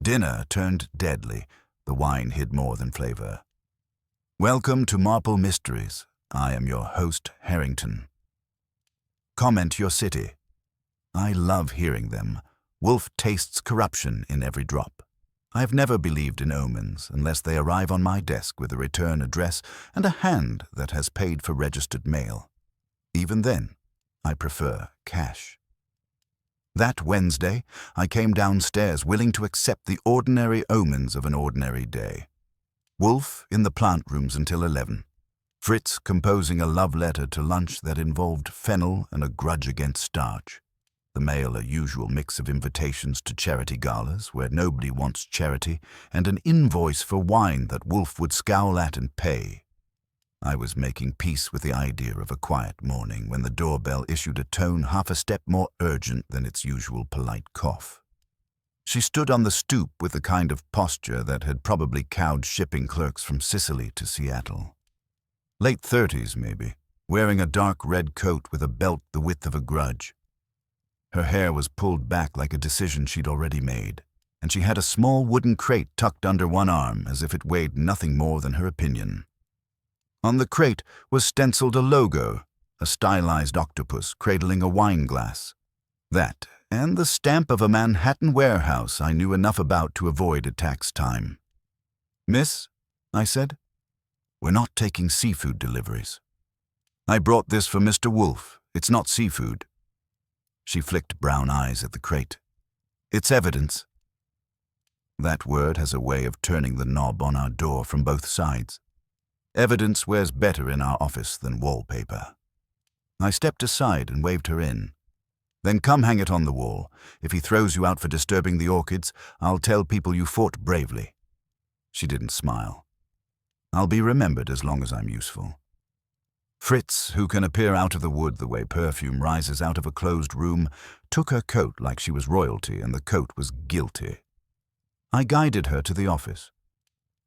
dinner turned deadly. The wine hid more than flavor. Welcome to Marple Mysteries. I am your host, Harrington. Comment your city. I love hearing them. Wolfe tastes corruption in every drop. I have never believed in omens unless they arrive on my desk with a return address and a hand that has paid for registered mail. Even then, I prefer cash. That Wednesday, I came downstairs willing to accept the ordinary omens of an ordinary day. Wolfe in the plant rooms until 11. Fritz composing a love letter to lunch that involved fennel and a grudge against starch. The mail a usual mix of invitations to charity galas where nobody wants charity and an invoice for wine that Wolfe would scowl at and pay. I was making peace with the idea of a quiet morning when the doorbell issued a tone half a step more urgent than its usual polite cough. She stood on the stoop with the kind of posture that had probably cowed shipping clerks from Sicily to Seattle. Late 30s, maybe, wearing a dark red coat with a belt the width of a grudge. Her hair was pulled back like a decision she'd already made, and she had a small wooden crate tucked under one arm as if it weighed nothing more than her opinion. On the crate was stenciled a logo, a stylized octopus cradling a wine glass. That, and the stamp of a Manhattan warehouse I knew enough about to avoid at tax time. "Miss," I said, "we're not taking seafood deliveries." "I brought this for Mr. Wolfe. It's not seafood." She flicked brown eyes at the crate. "It's evidence." That word has a way of turning the knob on our door from both sides. Evidence wears better in our office than wallpaper. I stepped aside and waved her in. "Then come hang it on the wall. If he throws you out for disturbing the orchids, I'll tell people you fought bravely." She didn't smile. I'll be remembered as long as I'm useful. Fritz, who can appear out of the wood the way perfume rises out of a closed room, took her coat like she was royalty and the coat was guilty. I guided her to the office.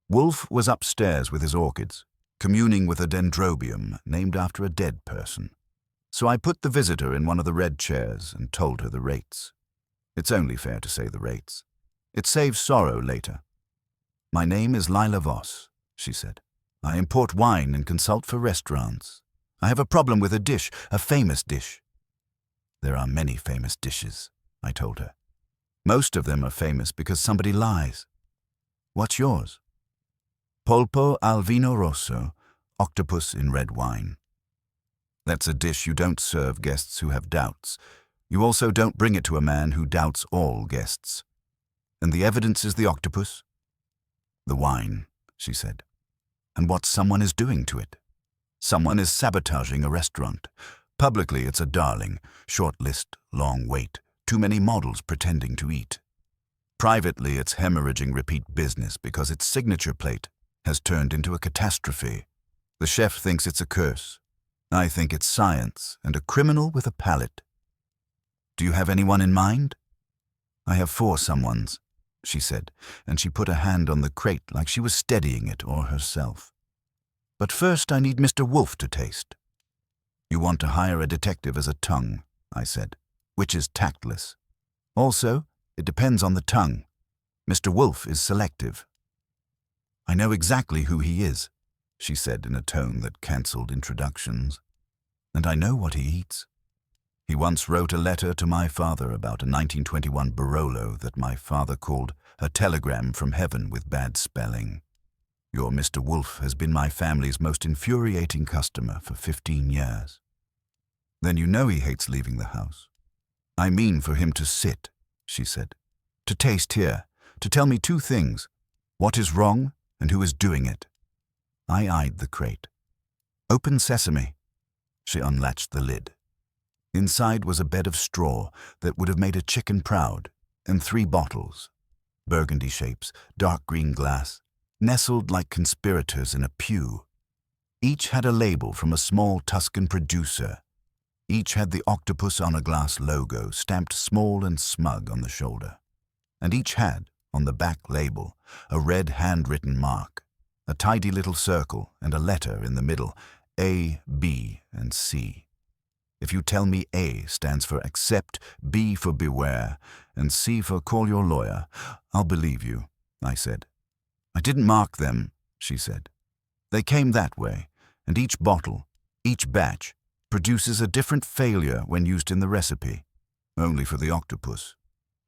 Wolfe was upstairs with his orchids, communing with a dendrobium named after a dead person. So I put the visitor in one of the red chairs and told her the rates. It's only fair to say the rates. It saves sorrow later. "My name is Lila Voss," she said. "I import wine and consult for restaurants. I have a problem with a dish, a famous dish." "There are many famous dishes," I told her. "Most of them are famous because somebody lies." "What's yours?" "Polpo al vino rosso, octopus in red wine." That's a dish you don't serve guests who have doubts. You also don't bring it to a man who doubts all guests. "And the evidence is the octopus?" "The wine," she said. "And what someone is doing to it. Someone is sabotaging a restaurant. Publicly it's a darling. Short list, long wait, too many models pretending to eat. Privately it's hemorrhaging repeat business because its signature plate has turned into a catastrophe. The chef thinks it's a curse. I think it's science and a criminal with a palate. Do you have anyone in mind?" "I have 4 someones," she said, and she put a hand on the crate like she was steadying it or herself. "But first I need Mr. Wolfe to taste." "You want to hire a detective as a tongue," I said, "which is tactless. Also, it depends on the tongue. Mr. Wolfe is selective." "I know exactly who he is," she said in a tone that cancelled introductions. "And I know what he eats. He once wrote a letter to my father about a 1921 Barolo that my father called a telegram from heaven with bad spelling. Your Mr. Wolfe has been my family's most infuriating customer for 15 years. Then you know he hates leaving the house. I mean for him to sit," she said, "to taste here, to tell me 2 things, what is wrong and who is doing it." I eyed the crate. "Open sesame." She unlatched the lid. Inside was a bed of straw that would have made a chicken proud, and 3 bottles, burgundy shapes, dark green glass, nestled like conspirators in a pew. Each had a label from a small Tuscan producer. Each had the octopus on a glass logo stamped small and smug on the shoulder. And each had, on the back label, a red handwritten mark, a tidy little circle and a letter in the middle, A, B, and C. If you tell me A stands for accept, B for beware, and C for call your lawyer, I'll believe you, I said. I didn't mark them, she said. They came that way, and each bottle, each batch, produces a different failure when used in the recipe. Only for the octopus.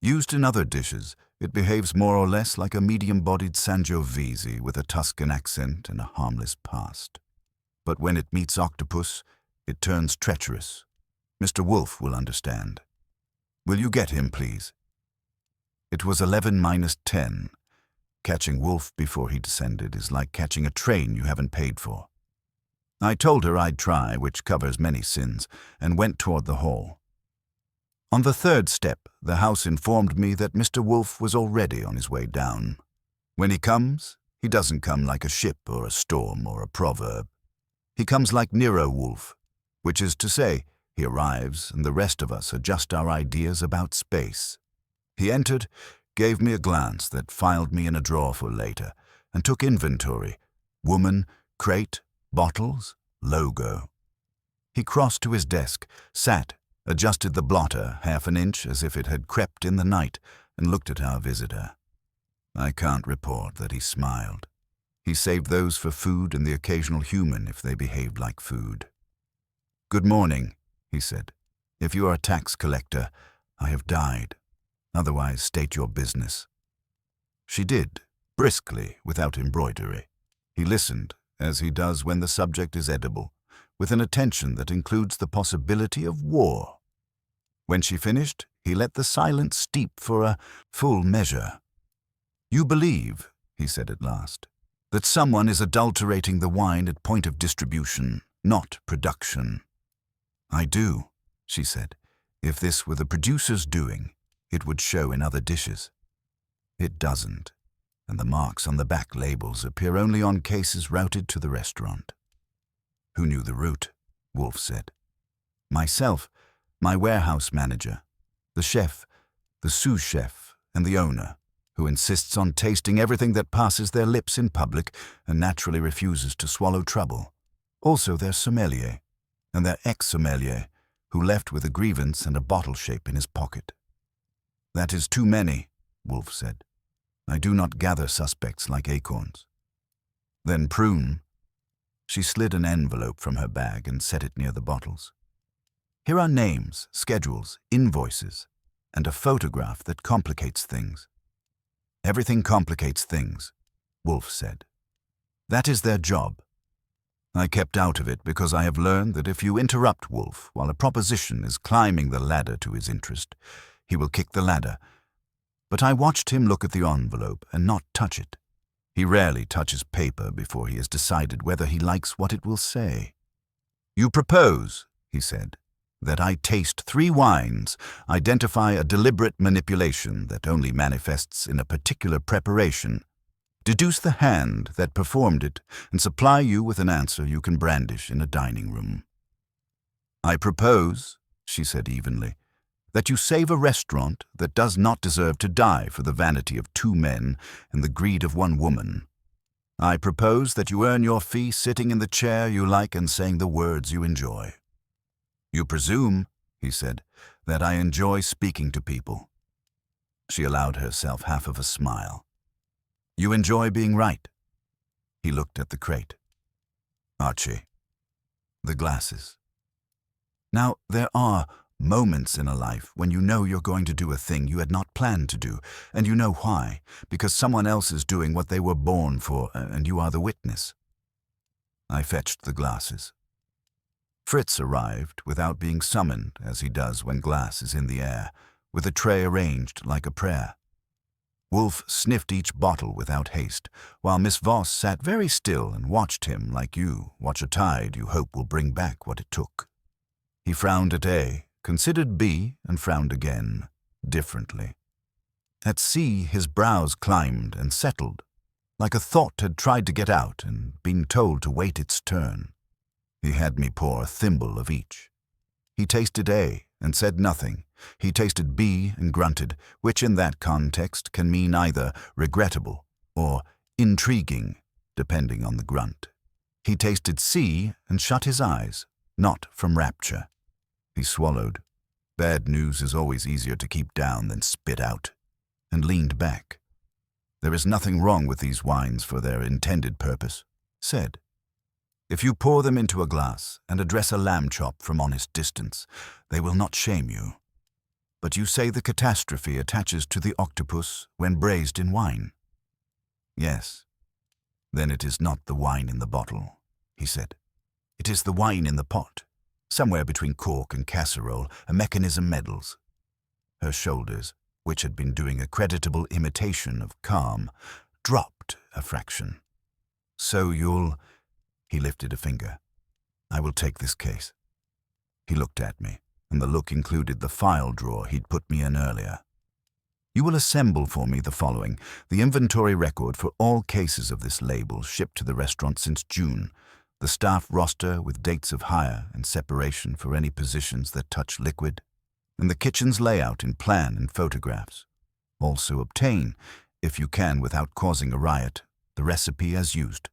Used in other dishes, it behaves more or less like a medium-bodied Sangiovese with a Tuscan accent and a harmless past. But when it meets octopus, it turns treacherous. Mr. Wolfe will understand. Will you get him, please? It was 11 minus 10. Catching Wolfe before he descended is like catching a train you haven't paid for. I told her I'd try, which covers many sins, and went toward the hall. On the third step, the house informed me that Mr. Wolfe was already on his way down. When he comes, he doesn't come like a ship or a storm or a proverb. He comes like Nero Wolfe, which is to say, he arrives and the rest of us adjust our ideas about space. He entered, gave me a glance that filed me in a drawer for later, and took inventory: woman, crate, bottles, logo. He crossed to his desk, sat, adjusted the blotter half an inch as if it had crept in the night, and looked at our visitor. I can't report that he smiled. He saved those for food and the occasional human if they behaved like food. "Good morning," he said. "If you are a tax collector, I have died. Otherwise, state your business." She did, briskly, without embroidery. He listened, as he does when the subject is edible, with an attention that includes the possibility of war. When she finished, he let the silence steep for a full measure. "You believe," he said at last, "that someone is adulterating the wine at point of distribution, not production." "I do," she said. "If this were the producer's doing, it would show in other dishes. It doesn't, and the marks on the back labels appear only on cases routed to the restaurant." "Who knew the route?" Wolfe said. "Myself, my warehouse manager, the chef, the sous chef, and the owner, who insists on tasting everything that passes their lips in public and naturally refuses to swallow trouble. Also their sommelier, and their ex-sommelier, who left with a grievance and a bottle shape in his pocket." "That is too many," Wolfe said. "I do not gather suspects like acorns." "Then prune." She slid an envelope from her bag and set it near the bottles. "Here are names, schedules, invoices, and a photograph that complicates things." "Everything complicates things," Wolfe said. "That is their job. I kept out of it because I have learned that if you interrupt Wolfe while a proposition is climbing the ladder to his interest, he will kick the ladder. But I watched him look at the envelope and not touch it. He rarely touches paper before he has decided whether he likes what it will say. "You propose," he said, "that I taste 3 wines, identify a deliberate manipulation that only manifests in a particular preparation, deduce the hand that performed it, and supply you with an answer you can brandish in a dining room." "I propose," she said evenly, "that you save a restaurant that does not deserve to die for the vanity of 2 men and the greed of 1 woman. I propose that you earn your fee sitting in the chair you like and saying the words you enjoy." "You presume," he said, "that I enjoy speaking to people." She allowed herself half of a smile. "You enjoy being right." He looked at the crate. "Archie." The glasses. Now, there are moments in a life when you know you're going to do a thing you had not planned to do, and you know why, because someone else is doing what they were born for, and you are the witness. I fetched the glasses. Fritz arrived without being summoned, as he does when glass is in the air, with a tray arranged like a prayer. Wolfe sniffed each bottle without haste, while Miss Voss sat very still and watched him like you watch a tide you hope will bring back what it took. He frowned at A, considered B, and frowned again, differently. At C, his brows climbed and settled, like a thought had tried to get out and been told to wait its turn. He had me pour a thimble of each. He tasted A and said nothing. He tasted B and grunted, which in that context can mean either regrettable or intriguing, depending on the grunt. He tasted C and shut his eyes, not from rapture. He swallowed. Bad news is always easier to keep down than spit out, and leaned back. There is nothing wrong with these wines for their intended purpose, said. If you pour them into a glass and address a lamb chop from honest distance, they will not shame you. But you say the catastrophe attaches to the octopus when braised in wine. Yes. Then it is not the wine in the bottle, he said. It is the wine in the pot. Somewhere between cork and casserole, a mechanism meddles. Her shoulders, which had been doing a creditable imitation of calm, dropped a fraction. So you'll... He lifted a finger. I will take this case. He looked at me, and the look included the file drawer he'd put me in earlier. You will assemble for me the following: the inventory record for all cases of this label shipped to the restaurant since June, the staff roster with dates of hire and separation for any positions that touch liquid, and the kitchen's layout in plan and photographs. Also obtain, if you can without causing a riot, the recipe as used,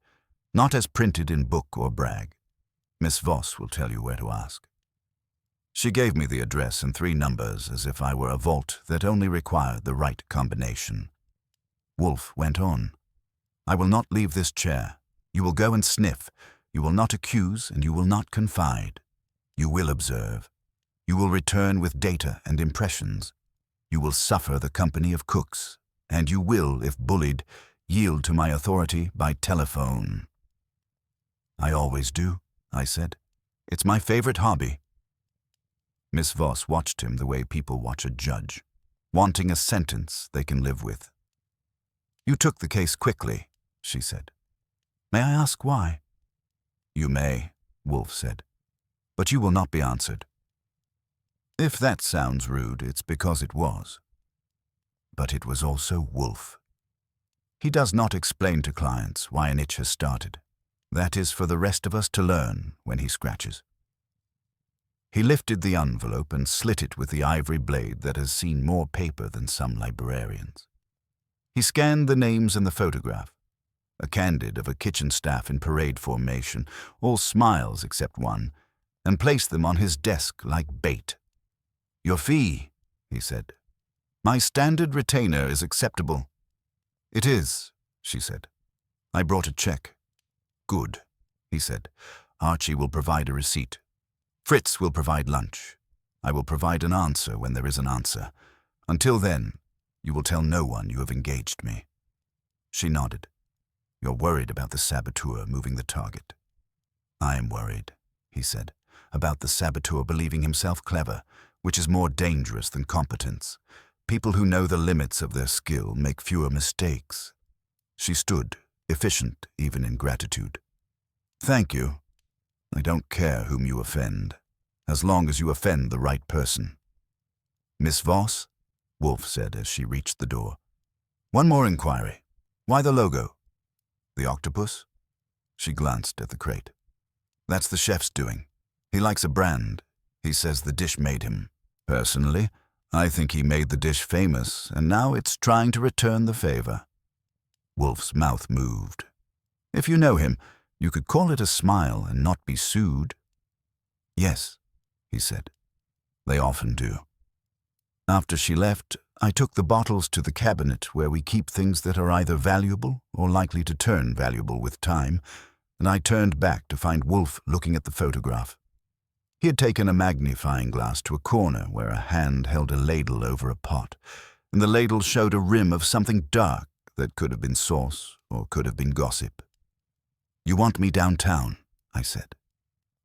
not as printed in book or brag. Miss Voss will tell you where to ask. She gave me the address and 3 numbers as if I were a vault that only required the right combination. Wolfe went on. I will not leave this chair. You will go and sniff. You will not accuse and you will not confide. You will observe. You will return with data and impressions. You will suffer the company of cooks, and you will, if bullied, yield to my authority by telephone. I always do, I said. It's my favorite hobby. Miss Voss watched him the way people watch a judge, wanting a sentence they can live with. You took the case quickly, she said. May I ask why? You may, Wolfe said, but you will not be answered. If that sounds rude, it's because it was. But it was also Wolfe. He does not explain to clients why an itch has started. That is for the rest of us to learn when he scratches. He lifted the envelope and slit it with the ivory blade that has seen more paper than some librarians. He scanned the names in the photograph, a candid of a kitchen staff in parade formation, all smiles except one, and placed them on his desk like bait. Your fee, he said. My standard retainer is acceptable. It is, she said. I brought a check. Good, he said. Archie will provide a receipt. Fritz will provide lunch. I will provide an answer when there is an answer. Until then, you will tell no one you have engaged me. She nodded. You're worried about the saboteur moving the target. I am worried, he said, about the saboteur believing himself clever, which is more dangerous than competence. People who know the limits of their skill make fewer mistakes. She stood, efficient even in gratitude. Thank you. I don't care whom you offend, as long as you offend the right person. Miss Voss, Wolfe said as she reached the door. One more inquiry. Why the logo? The octopus? She glanced at the crate. That's the chef's doing. He likes a brand. He says the dish made him. Personally, I think he made the dish famous, and now it's trying to return the favor. Wolfe's mouth moved. If you know him, you could call it a smile and not be sued. Yes, he said. They often do. After she left, I took the bottles to the cabinet where we keep things that are either valuable or likely to turn valuable with time, and I turned back to find Wolfe looking at the photograph. He had taken a magnifying glass to a corner where a hand held a ladle over a pot, and the ladle showed a rim of something dark that could have been sauce or could have been gossip. You want me downtown, I said.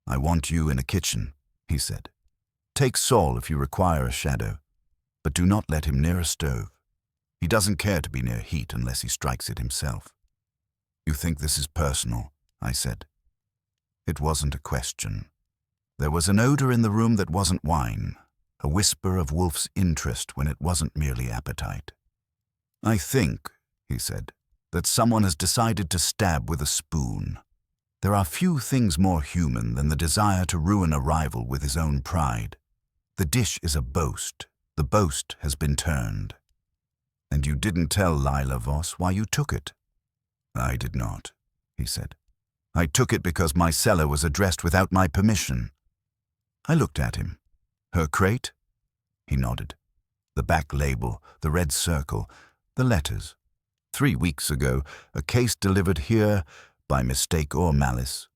I want you in a kitchen, he said. Take Saul if you require a shadow, but do not let him near a stove. He doesn't care to be near heat unless he strikes it himself. You think this is personal, I said. It wasn't a question. There was an odor in the room that wasn't wine, a whisper of Wolfe's interest when it wasn't merely appetite. I think, he said, that someone has decided to stab with a spoon. There are few things more human than the desire to ruin a rival with his own pride. The dish is a boast. The boast has been turned. And you didn't tell Lila Voss why you took it. I did not, he said. I took it because my cellar was addressed without my permission. I looked at him. Her crate? He nodded. The back label, the red circle, the letters. 3 weeks ago, a case delivered here, by mistake or malice,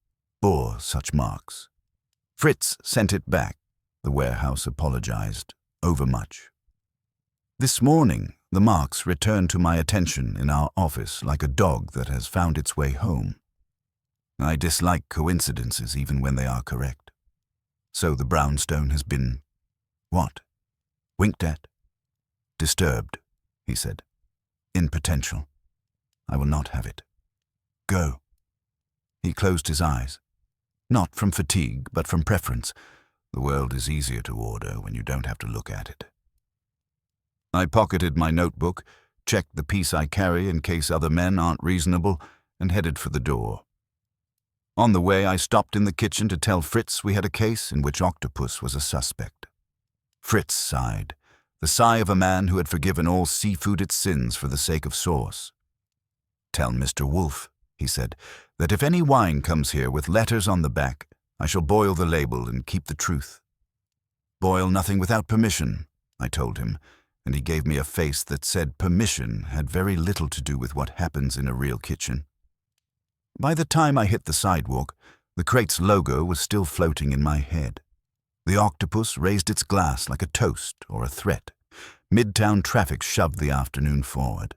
bore such marks. Fritz sent it back. The warehouse apologized. Overmuch. This morning, the marks returned to my attention in our office like a dog that has found its way home. I dislike coincidences even when they are correct. So the brownstone has been, what? Winked at? Disturbed, he said. In potential. I will not have it. Go. He closed his eyes. Not from fatigue, but from preference. The world is easier to order when you don't have to look at it. I pocketed my notebook, checked the piece I carry in case other men aren't reasonable, and headed for the door. On the way, I stopped in the kitchen to tell Fritz we had a case in which Octopus was a suspect. Fritz sighed, the sigh of a man who had forgiven all seafood its sins for the sake of sauce. Tell Mr. Wolfe, he said, that if any wine comes here with letters on the back, I shall boil the label and keep the truth. Boil nothing without permission, I told him, and he gave me a face that said permission had very little to do with what happens in a real kitchen. By the time I hit the sidewalk, the crate's logo was still floating in my head. The Octopus raised its glass like a toast or a threat. Midtown traffic shoved the afternoon forward.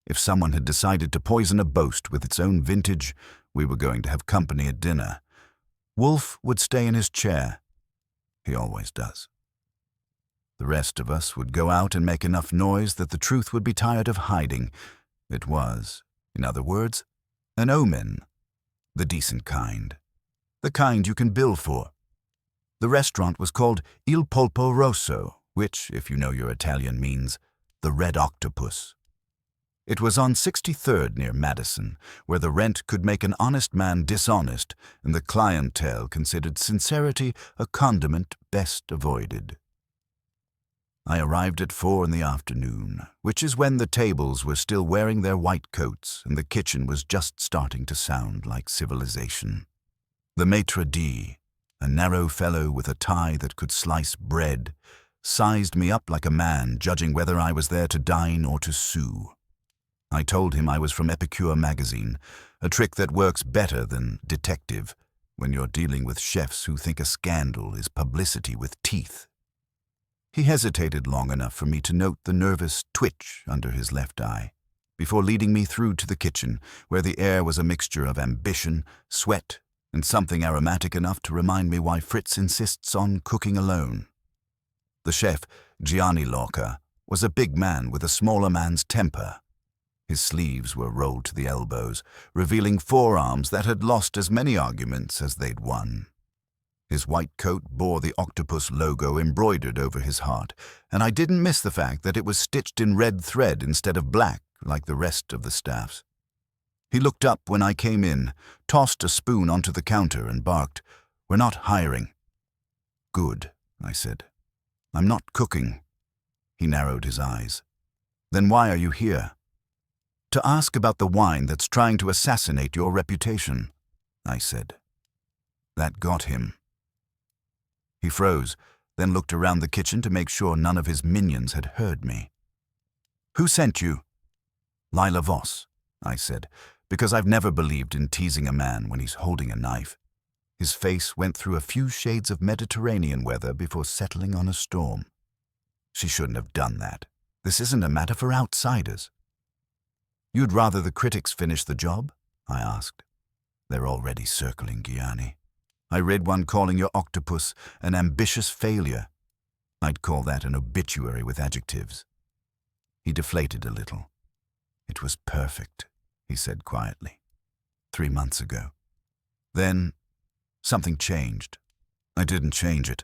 If someone had decided to poison a boast with its own vintage, we were going to have company at dinner. Wolfe would stay in his chair. He always does. The rest of us would go out and make enough noise that the truth would be tired of hiding. It was, in other words, an omen. The decent kind. The kind you can bill for. The restaurant was called Il Polpo Rosso, which, if you know your Italian, means the Red Octopus. It was on 63rd near Madison, where the rent could make an honest man dishonest and the clientele considered sincerity a condiment best avoided. I arrived at 4 in the afternoon, which is when the tables were still wearing their white coats and the kitchen was just starting to sound like civilization. The maitre d', a narrow fellow with a tie that could slice bread, sized me up like a man judging whether I was there to dine or to sue. I told him I was from Epicure magazine, a trick that works better than detective when you're dealing with chefs who think a scandal is publicity with teeth. He hesitated long enough for me to note the nervous twitch under his left eye, before leading me through to the kitchen, where the air was a mixture of ambition, sweat, and something aromatic enough to remind me why Fritz insists on cooking alone. The chef, Gianni Lorca, was a big man with a smaller man's temper. His sleeves were rolled to the elbows, revealing forearms that had lost as many arguments as they'd won. His white coat bore the Octopus logo embroidered over his heart, and I didn't miss the fact that it was stitched in red thread instead of black like the rest of the staff's. He looked up when I came in, tossed a spoon onto the counter and barked, "We're not hiring." "Good," I said. "I'm not cooking." He narrowed his eyes. "Then why are you here?" "To ask about the wine that's trying to assassinate your reputation," I said. That got him. He froze, then looked around the kitchen to make sure none of his minions had heard me. "Who sent you?" "Lila Voss," I said, because I've never believed in teasing a man when he's holding a knife. His face went through a few shades of Mediterranean weather before settling on a storm. "She shouldn't have done that. This isn't a matter for outsiders." "You'd rather the critics finish the job?" I asked. "They're already circling Gianni. I read one calling your Octopus an ambitious failure. I'd call that an obituary with adjectives." He deflated a little. "It was perfect," he said quietly. 3 months ago. Then something changed. I didn't change it.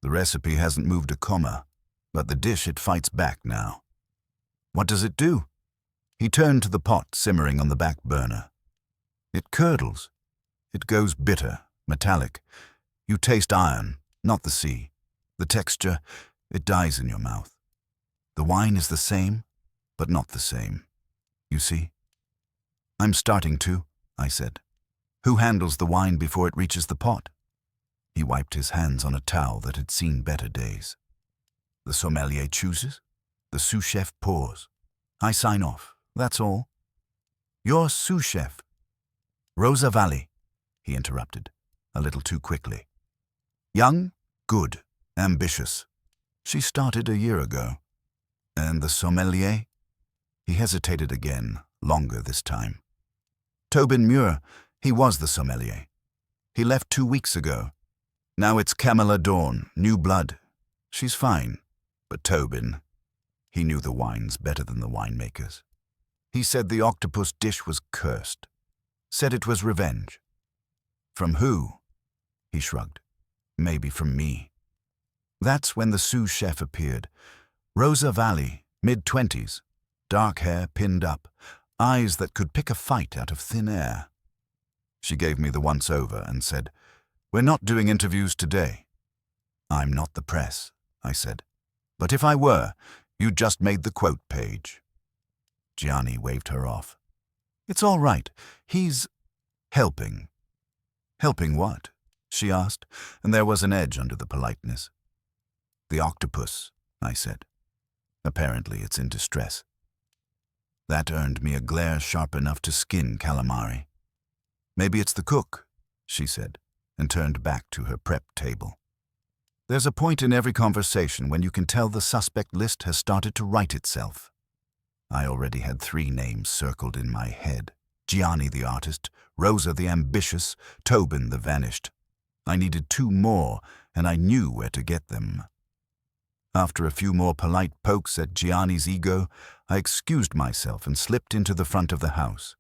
The recipe hasn't moved a comma, but the dish it fights back now." "What does it do?" He turned to the pot simmering on the back burner. "It curdles. It goes bitter. Metallic. You taste iron, not the sea. The texture, it dies in your mouth. The wine is the same, but not the same. You see?" "I'm starting to," I said. "Who handles the wine before it reaches the pot?" He wiped his hands on a towel that had seen better days. The sommelier chooses, the sous chef pours. I sign off, that's all. You're sous chef. Rosa Valli, he interrupted, a little too quickly. Young, good, ambitious. She started a year ago. And the sommelier? He hesitated again, longer this time. Tobin Muir, he was the sommelier. He left 2 weeks ago. Now it's Camilla Dawn, new blood. She's fine. But Tobin, he knew the wines better than the winemakers. He said the octopus dish was cursed. Said it was revenge. From who? He shrugged. Maybe from me. That's when the sous chef appeared. Rosa Valli, mid-20s, dark hair pinned up, eyes that could pick a fight out of thin air. She gave me the once-over and said, "We're not doing interviews today." "I'm not the press," I said. "But if I were, you just made the quote page." Gianni waved her off. "It's all right. He's helping." "Helping what?" she asked, and there was an edge under the politeness. "The octopus," I said. "Apparently it's in distress." That earned me a glare sharp enough to skin calamari. "Maybe it's the cook," she said, and turned back to her prep table. There's a point in every conversation when you can tell the suspect list has started to write itself. I already had 3 names circled in my head. Gianni the artist, Rosa the ambitious, Tobin the vanished. I needed 2 more, and I knew where to get them. After a few more polite pokes at Gianni's ego, I excused myself and slipped into the front of the house.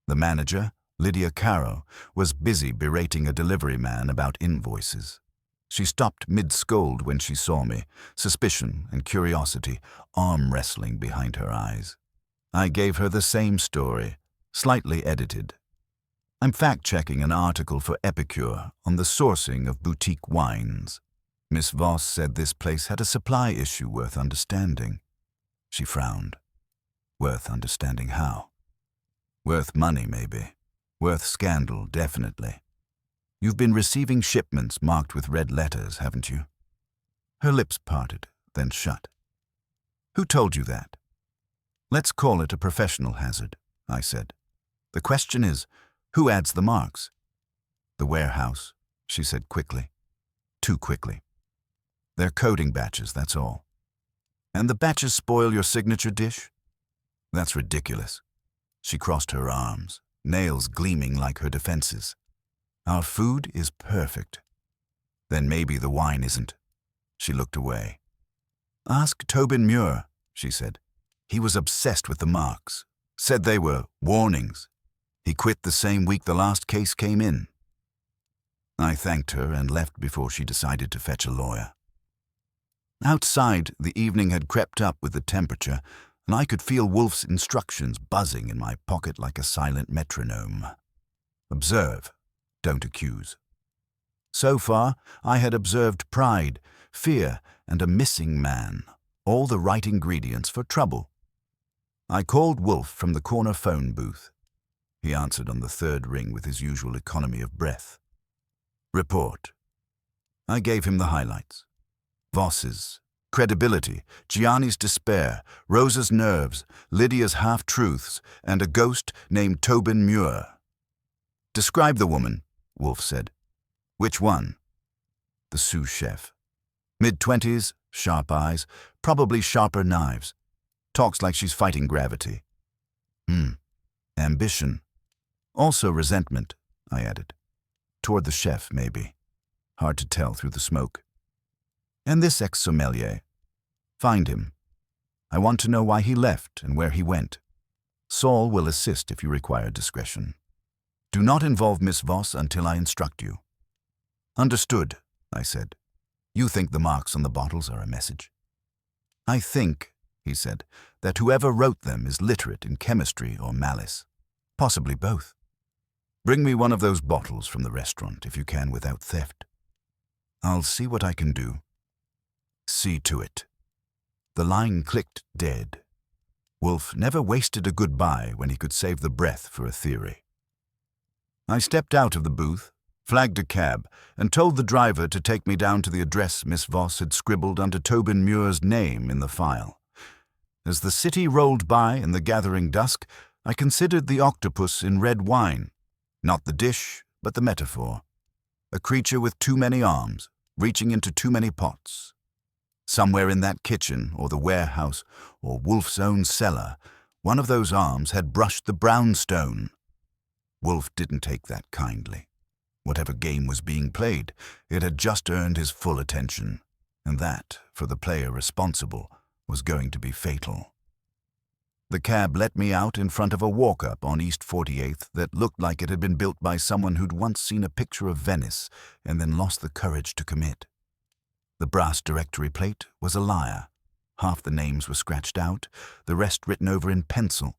The manager, Lydia Caro, was busy berating a delivery man about invoices. She stopped mid-scold when she saw me, suspicion and curiosity arm wrestling behind her eyes. I gave her the same story, slightly edited. I'm fact-checking an article for Epicure on the sourcing of boutique wines. Miss Voss said this place had a supply issue worth understanding. She frowned. Worth understanding how? Worth money, maybe. Worth scandal, definitely. You've been receiving shipments marked with red letters, haven't you? Her lips parted, then shut. Who told you that? Let's call it a professional hazard, I said. The question is, who adds the marks? The warehouse, she said quickly. Too quickly. They're coding batches, that's all. And the batches spoil your signature dish? That's ridiculous. She crossed her arms, nails gleaming like her defenses. Our food is perfect. Then maybe the wine isn't. She looked away. Ask Tobin Muir, she said. He was obsessed with the marks. Said they were warnings. He quit the same week the last case came in. I thanked her and left before she decided to fetch a lawyer. Outside, the evening had crept up with the temperature, and I could feel Wolfe's instructions buzzing in my pocket like a silent metronome. Observe, don't accuse. So far, I had observed pride, fear, and a missing man, all the right ingredients for trouble. I called Wolfe from the corner phone booth. He answered on the 3rd ring with his usual economy of breath. Report. I gave him the highlights. Voss's credibility, Gianni's despair, Rosa's nerves, Lydia's half-truths, and a ghost named Tobin Muir. Describe the woman, Wolfe said. Which one? The sous chef. Mid-20s, sharp eyes, probably sharper knives. Talks like she's fighting gravity. Ambition. Also resentment, I added. Toward the chef, maybe. Hard to tell through the smoke. And this ex-sommelier. Find him. I want to know why he left and where he went. Saul will assist if you require discretion. Do not involve Miss Voss until I instruct you. Understood, I said. You think the marks on the bottles are a message? I think, he said, that whoever wrote them is literate in chemistry or malice. Possibly both. Bring me one of those bottles from the restaurant if you can without theft. I'll see what I can do. See to it. The line clicked dead. Wolfe never wasted a goodbye when he could save the breath for a theory. I stepped out of the booth, flagged a cab, and told the driver to take me down to the address Miss Voss had scribbled under Tobin Muir's name in the file. As the city rolled by in the gathering dusk, I considered the octopus in red wine, not the dish, but the metaphor. A creature with too many arms, reaching into too many pots. Somewhere in that kitchen, or the warehouse, or Wolfe's own cellar, one of those arms had brushed the brownstone. Wolfe didn't take that kindly. Whatever game was being played, it had just earned his full attention, and that, for the player responsible, was going to be fatal. The cab let me out in front of a walk-up on East 48th that looked like it had been built by someone who'd once seen a picture of Venice and then lost the courage to commit. The brass directory plate was a liar. Half the names were scratched out, the rest written over in pencil.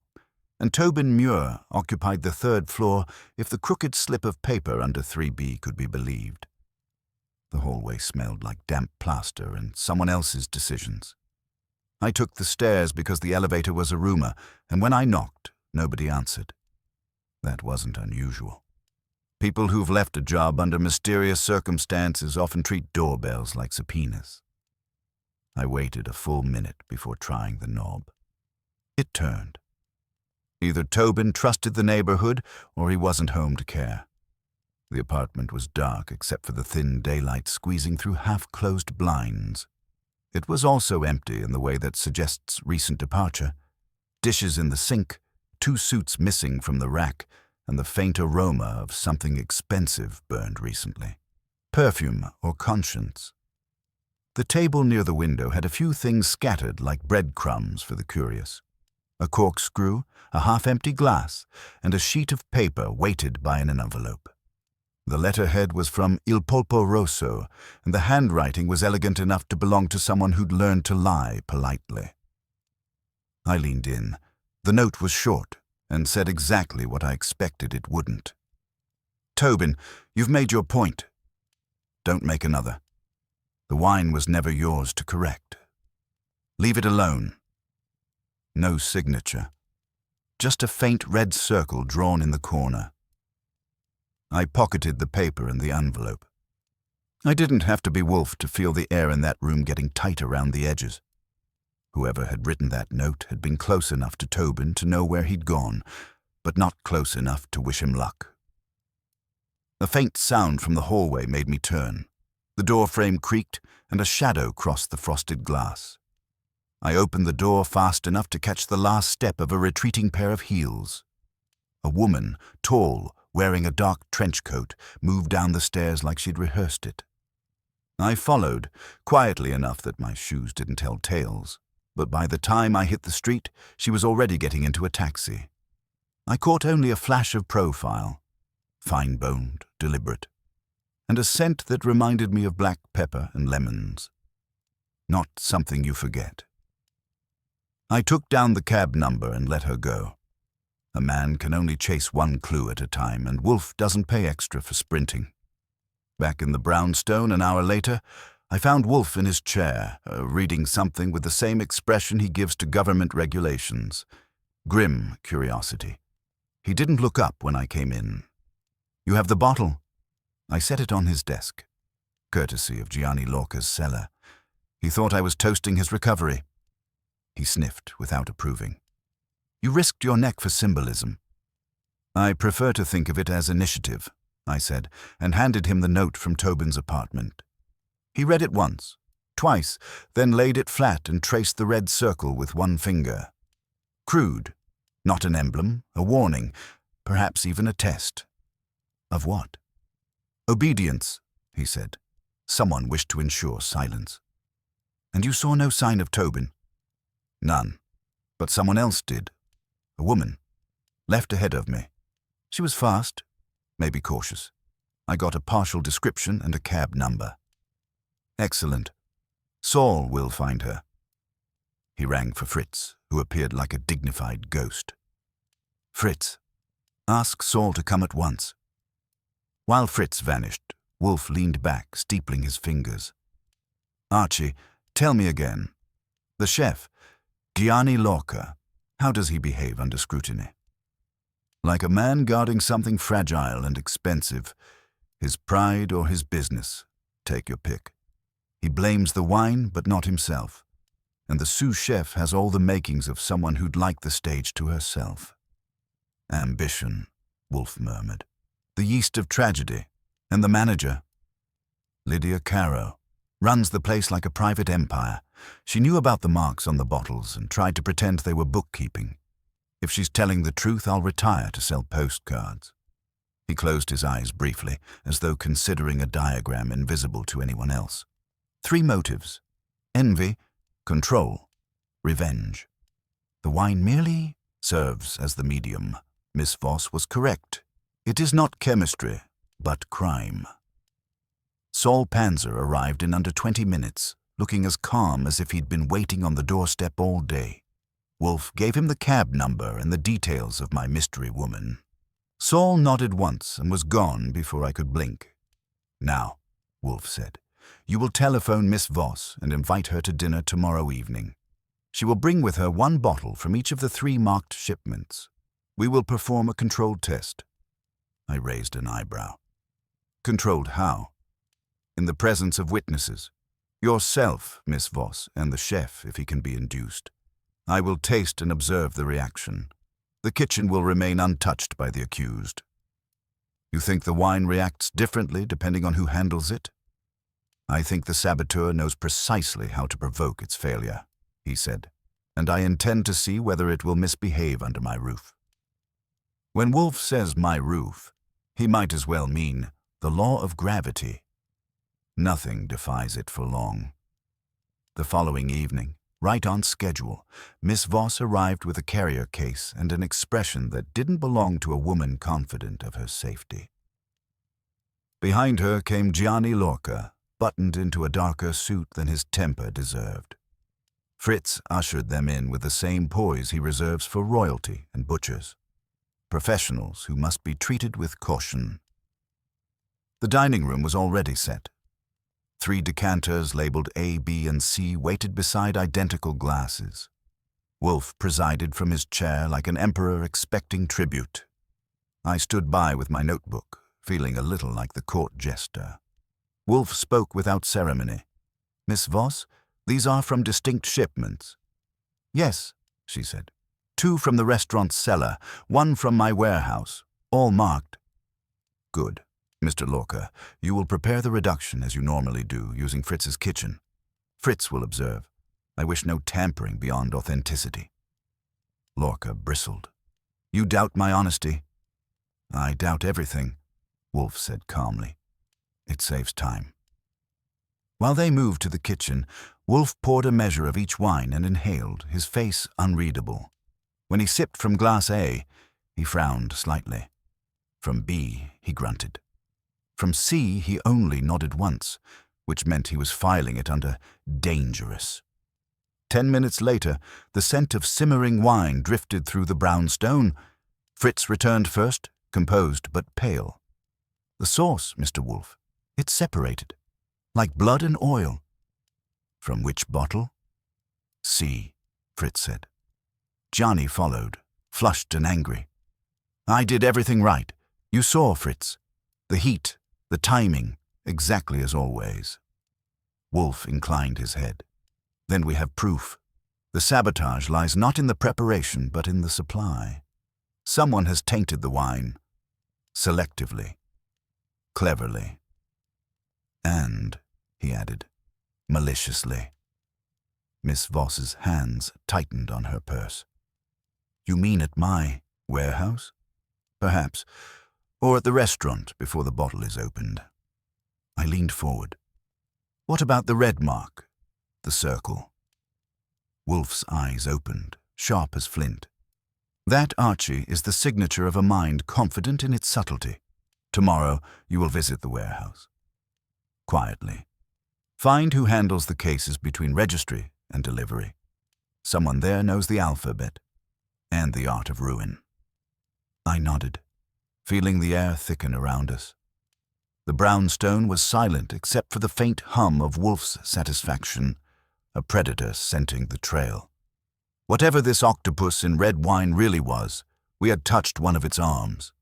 And Tobin Muir occupied the third floor if the crooked slip of paper under 3B could be believed. The hallway smelled like damp plaster and someone else's decisions. I took the stairs because the elevator was a rumor, and when I knocked, nobody answered. That wasn't unusual. People who've left a job under mysterious circumstances often treat doorbells like subpoenas. I waited a full minute before trying the knob. It turned. Either Tobin trusted the neighborhood or he wasn't home to care. The apartment was dark except for the thin daylight squeezing through half-closed blinds. It was also empty in the way that suggests recent departure. Dishes in the sink, 2 suits missing from the rack, and the faint aroma of something expensive burned recently. Perfume or conscience. The table near the window had a few things scattered like breadcrumbs for the curious. A corkscrew, a half-empty glass, and a sheet of paper weighted by an envelope. The letterhead was from Il Polpo Rosso, and the handwriting was elegant enough to belong to someone who'd learned to lie politely. I leaned in. The note was short, and said exactly what I expected it wouldn't. Tobin, you've made your point. Don't make another. The wine was never yours to correct. Leave it alone. No signature. Just a faint red circle drawn in the corner. I pocketed the paper and the envelope. I didn't have to be Wolfe to feel the air in that room getting tight around the edges. Whoever had written that note had been close enough to Tobin to know where he'd gone, but not close enough to wish him luck. A faint sound from the hallway made me turn. The door frame creaked, and a shadow crossed the frosted glass. I opened the door fast enough to catch the last step of a retreating pair of heels. A woman, tall, wearing a dark trench coat, moved down the stairs like she'd rehearsed it. I followed, quietly enough that my shoes didn't tell tales, but by the time I hit the street, she was already getting into a taxi. I caught only a flash of profile, fine-boned, deliberate, and a scent that reminded me of black pepper and lemons. Not something you forget. I took down the cab number and let her go. A man can only chase one clue at a time, and Wolfe doesn't pay extra for sprinting. Back in the brownstone an hour later, I found Wolfe in his chair, reading something with the same expression he gives to government regulations. Grim curiosity. He didn't look up when I came in. You have the bottle? I set it on his desk. Courtesy of Gianni Lorca's cellar. He thought I was toasting his recovery. He sniffed without approving. You risked your neck for symbolism. I prefer to think of it as initiative, I said, and handed him the note from Tobin's apartment. He read it once, twice, then laid it flat and traced the red circle with one finger. Crude. Not an emblem, a warning, perhaps even a test. Of what? Obedience, he said. Someone wished to ensure silence. And you saw no sign of Tobin? None. But someone else did. A woman. Left ahead of me. She was fast, maybe cautious. I got a partial description and a cab number. Excellent. Saul will find her. He rang for Fritz, who appeared like a dignified ghost. Fritz, ask Saul to come at once. While Fritz vanished, Wolfe leaned back, steepling his fingers. Archie, tell me again. The chef, Gianni Lorca, how does he behave under scrutiny? Like a man guarding something fragile and expensive. His pride or his business, take your pick. He blames the wine, but not himself. And the sous chef has all the makings of someone who'd like the stage to herself. Ambition, Wolfe murmured. The yeast of tragedy. And the manager? Lydia Caro. Runs the place like a private empire. She knew about the marks on the bottles and tried to pretend they were bookkeeping. If she's telling the truth, I'll retire to sell postcards. He closed his eyes briefly, as though considering a diagram invisible to anyone else. 3 motives: envy, control, revenge. The wine merely serves as the medium. Miss Voss was correct. It is not chemistry, but crime. Saul Panzer arrived in under 20 minutes, looking as calm as if he'd been waiting on the doorstep all day. Wolfe gave him the cab number and the details of my mystery woman. Saul nodded once and was gone before I could blink. Now, Wolfe said, you will telephone Miss Voss and invite her to dinner tomorrow evening. She will bring with her 1 bottle from each of the 3 marked shipments. We will perform a controlled test. I raised an eyebrow. Controlled how? In the presence of witnesses. Yourself, Miss Voss, and the chef, if he can be induced. I will taste and observe the reaction. The kitchen will remain untouched by the accused. You think the wine reacts differently depending on who handles it? I think the saboteur knows precisely how to provoke its failure, he said, and I intend to see whether it will misbehave under my roof. When Wolfe says my roof, he might as well mean the law of gravity. Nothing defies it for long. The following evening, right on schedule, Miss Voss arrived with a carrier case and an expression that didn't belong to a woman confident of her safety. Behind her came Gianni Lorca, buttoned into a darker suit than his temper deserved. Fritz ushered them in with the same poise he reserves for royalty and butchers, professionals who must be treated with caution. The dining room was already set. 3 decanters labeled A, B, and C waited beside identical glasses. Wolfe presided from his chair like an emperor expecting tribute. I stood by with my notebook, feeling a little like the court jester. Wolfe spoke without ceremony. Miss Voss, these are from distinct shipments. Yes, she said. 2 from the restaurant's cellar, 1 from my warehouse, all marked. Good. Mr. Lorca, you will prepare the reduction as you normally do, using Fritz's kitchen. Fritz will observe. I wish no tampering beyond authenticity. Lorca bristled. You doubt my honesty? I doubt everything, Wolfe said calmly. It saves time. While they moved to the kitchen, Wolfe poured a measure of each wine and inhaled, his face unreadable. When he sipped from glass A, he frowned slightly. From B, he grunted. From C, he only nodded once, which meant he was filing it under dangerous. 10 minutes later, the scent of simmering wine drifted through the brown stone. Fritz returned first, composed but pale. The sauce, Mr. Wolfe, it separated, like blood and oil. From which bottle? C, Fritz said. Gianni followed, flushed and angry. I did everything right. You saw, Fritz. The heat, the timing, exactly as always. Wolfe inclined his head. Then we have proof. The sabotage lies not in the preparation, but in the supply. Someone has tainted the wine. Selectively. Cleverly. And, he added, maliciously. Miss Voss's hands tightened on her purse. You mean at my warehouse? Perhaps. Or at the restaurant before the bottle is opened. I leaned forward. What about the red mark? The circle? Wolfe's eyes opened, sharp as flint. That, Archie, is the signature of a mind confident in its subtlety. Tomorrow you will visit the warehouse. Quietly. Find who handles the cases between registry and delivery. Someone there knows the alphabet and the art of ruin. I nodded, feeling the air thicken around us. The brownstone was silent except for the faint hum of Wolfe's satisfaction, a predator scenting the trail. Whatever this octopus in red wine really was, we had touched one of its arms.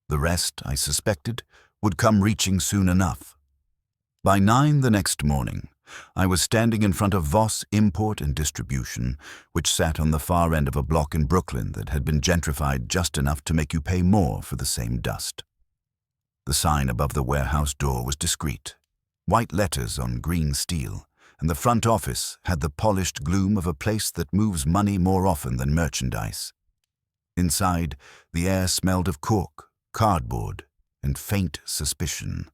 The rest, I suspected, would come reaching soon enough. By 9 the next morning, I was standing in front of Voss Import and Distribution, which sat on the far end of a block in Brooklyn that had been gentrified just enough to make you pay more for the same dust. The sign above the warehouse door was discreet, white letters on green steel, and the front office had the polished gloom of a place that moves money more often than merchandise. Inside, the air smelled of cork, cardboard, and faint suspicion.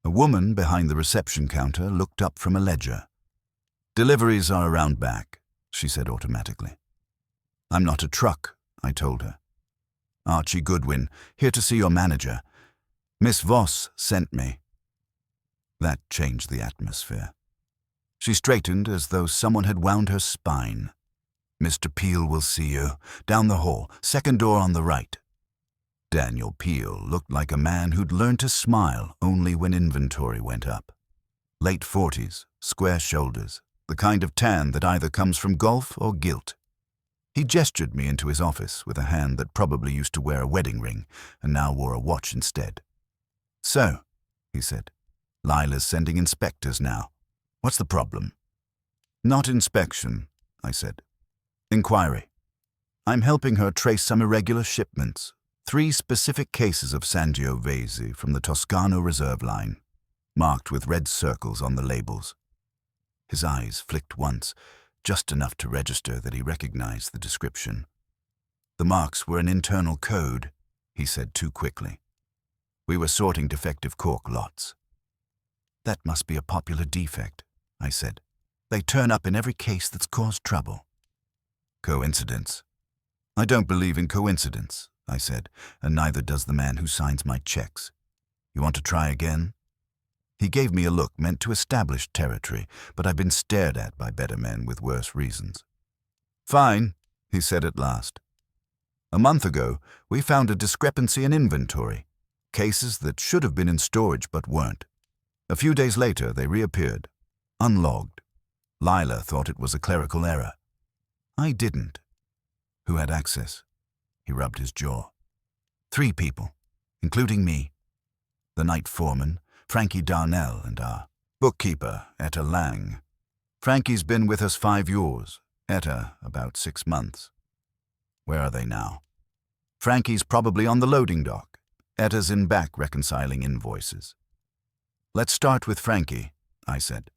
A woman behind the reception counter looked up from a ledger. "Deliveries are around back," she said automatically. "I'm not a truck," I told her. "Archie Goodwin, here to see your manager. Miss Voss sent me." That changed the atmosphere. She straightened as though someone had wound her spine. "Mr. Peel will see you. Down the hall, second door on the right." Daniel Peel looked like a man who'd learned to smile only when inventory went up. Late 40s, square shoulders, the kind of tan that either comes from golf or guilt. He gestured me into his office with a hand that probably used to wear a wedding ring and now wore a watch instead. "So," he said, "Lila's sending inspectors now. What's the problem?" "Not inspection," I said. "Inquiry. I'm helping her trace some irregular shipments. 3 specific cases of Sangiovese from the Toscano Reserve Line, marked with red circles on the labels." His eyes flicked once, just enough to register that he recognized the description. "The marks were an internal code," he said too quickly. "We were sorting defective cork lots." "That must be a popular defect," I said. "They turn up in every case that's caused trouble." "Coincidence." "I don't believe in coincidence," I said, "and neither does the man who signs my checks. You want to try again?" He gave me a look meant to establish territory, but I've been stared at by better men with worse reasons. "Fine," he said at last. "A month ago, we found a discrepancy in inventory, cases that should have been in storage but weren't. A few days later, they reappeared, unlogged. Lila thought it was a clerical error. I didn't." "Who had access?" He rubbed his jaw. 3 people, including me. The night foreman, Frankie Darnell, and our bookkeeper, Etta Lang. Frankie's been with us 5 years, Etta about 6 months. Where are they now? Frankie's probably on the loading dock. Etta's in back reconciling invoices. "Let's start with Frankie," I said.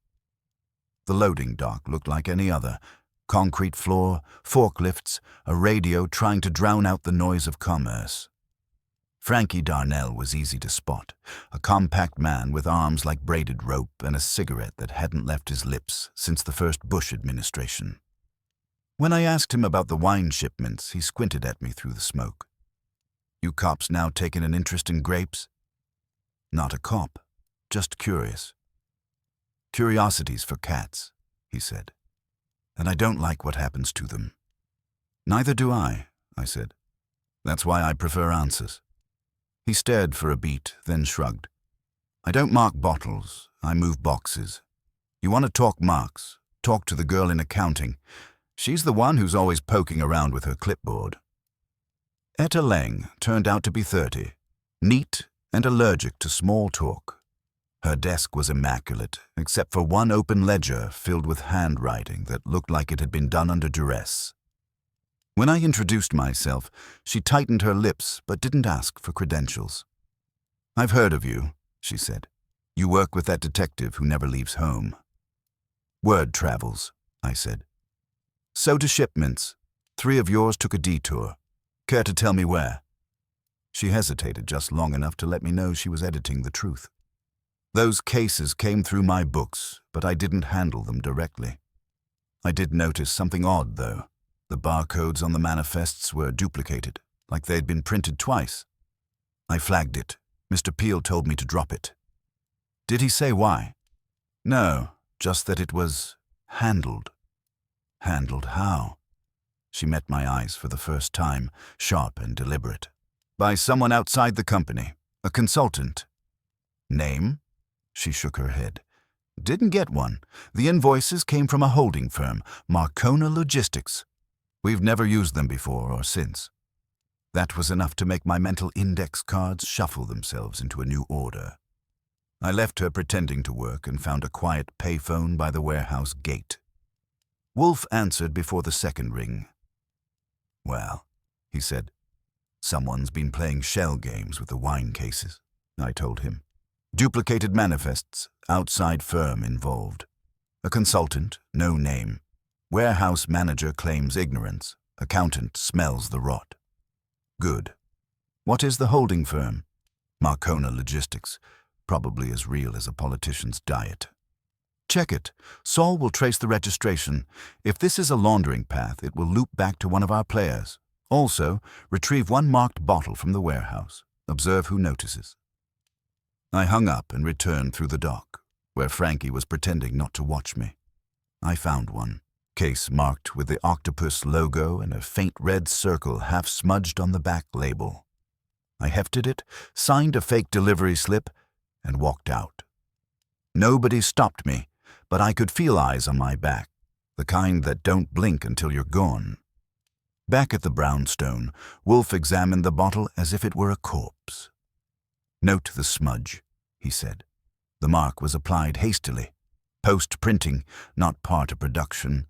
The loading dock looked like any other. Concrete floor, forklifts, a radio trying to drown out the noise of commerce. Frankie Darnell was easy to spot, a compact man with arms like braided rope and a cigarette that hadn't left his lips since the first Bush administration. When I asked him about the wine shipments, he squinted at me through the smoke. "You cops now taking an interest in grapes?" "Not a cop, just curious." "Curiosity's for cats," he said. "And I don't like what happens to them." "Neither do I said. "That's why I prefer answers." He stared for a beat, then shrugged. "I don't mark bottles, I move boxes. You want to talk marks, talk to the girl in accounting. She's the one who's always poking around with her clipboard." Etta Lang turned out to be 30, neat and allergic to small talk. Her desk was immaculate, except for one open ledger filled with handwriting that looked like it had been done under duress. When I introduced myself, she tightened her lips but didn't ask for credentials. "I've heard of you," she said. "You work with that detective who never leaves home." "Word travels," I said. "So do shipments. 3 of yours took a detour. Care to tell me where?" She hesitated just long enough to let me know she was editing the truth. "Those cases came through my books, but I didn't handle them directly. I did notice something odd, though. The barcodes on the manifests were duplicated, like they'd been printed twice. I flagged it. Mr. Peel told me to drop it." "Did he say why?" "No, just that it was handled." "Handled how?" She met my eyes for the first time, sharp and deliberate. "By someone outside the company, a consultant." "Name?" She shook her head. "Didn't get one. The invoices came from a holding firm, Marcona Logistics. We've never used them before or since." That was enough to make my mental index cards shuffle themselves into a new order. I left her pretending to work and found a quiet payphone by the warehouse gate. Wolfe answered before the second ring. "Well," he said, "someone's been playing shell games with the wine cases," I told him. "Duplicated manifests, outside firm involved. A consultant, no name. Warehouse manager claims ignorance. Accountant smells the rot." "Good. What is the holding firm?" "Marcona Logistics. Probably as real as a politician's diet." "Check it. Saul will trace the registration. If this is a laundering path, it will loop back to one of our players. Also, retrieve one marked bottle from the warehouse. Observe who notices." I hung up and returned through the dock, where Frankie was pretending not to watch me. I found one. Case marked with the Octopus logo and a faint red circle half smudged on the back label. I hefted it, signed a fake delivery slip, and walked out. Nobody stopped me, but I could feel eyes on my back, the kind that don't blink until you're gone. Back at the brownstone, Wolfe examined the bottle as if it were a corpse. "Note the smudge," he said. "The mark was applied hastily. Post-printing, not part of production."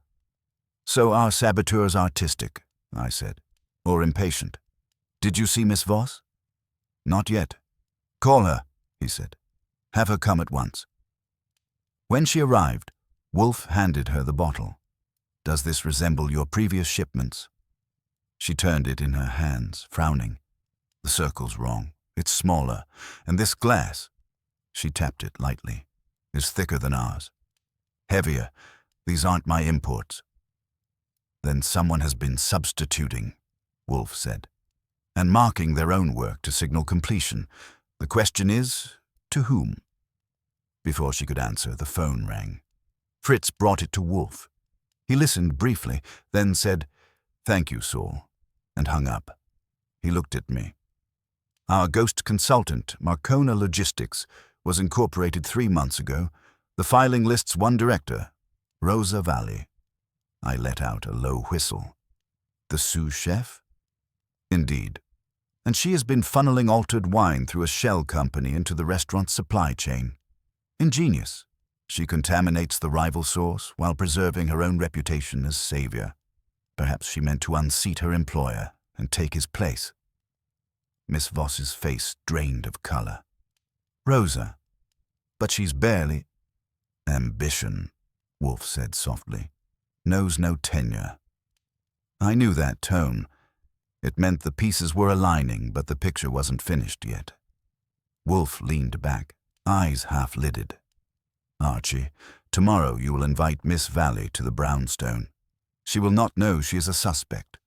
"So our saboteur's artistic," I said, "or impatient. Did you see Miss Voss?" "Not yet." "Call her," he said. "Have her come at once." When she arrived, Wolfe handed her the bottle. "Does this resemble your previous shipments?" She turned it in her hands, frowning. "The circle's wrong. It's smaller. And this glass," she tapped it lightly, "is thicker than ours. Heavier. These aren't my imports." "Then someone has been substituting," Wolfe said, "and marking their own work to signal completion. The question is, to whom?" Before she could answer, the phone rang. Fritz brought it to Wolfe. He listened briefly, then said, "Thank you, Saul," and hung up. He looked at me. "Our ghost consultant, Marcona Logistics, was incorporated 3 months ago. The filing lists one director, Rosa Valley." I let out a low whistle. "The sous chef?" "Indeed. And she has been funneling altered wine through a shell company into the restaurant's supply chain. Ingenious. She contaminates the rival source while preserving her own reputation as savior. Perhaps she meant to unseat her employer and take his place." Miss Voss's face drained of color. "Rosa. But she's barely—" "Ambition," Wolfe said softly. "Knows no tenure." I knew that tone. It meant the pieces were aligning, but the picture wasn't finished yet. Wolfe leaned back, eyes half-lidded. "Archie, tomorrow you will invite Miss Valley to the brownstone. She will not know she is a suspect.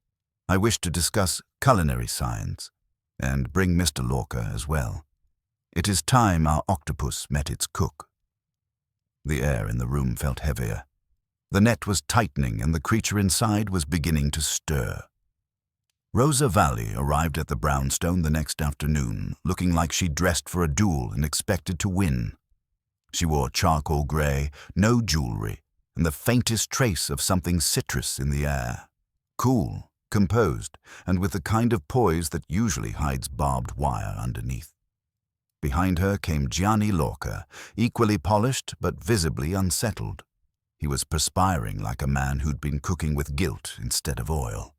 I wish to discuss culinary science, and bring Mr. Lorca as well. It is time our octopus met its cook." The air in the room felt heavier. The net was tightening and the creature inside was beginning to stir. Rosa Valley arrived at the brownstone the next afternoon, looking like she'd dressed for a duel and expected to win. She wore charcoal gray, no jewelry, and the faintest trace of something citrus in the air. Cool, composed, and with the kind of poise that usually hides barbed wire underneath. Behind her came Gianni Lorca, equally polished but visibly unsettled. He was perspiring like a man who'd been cooking with guilt instead of oil.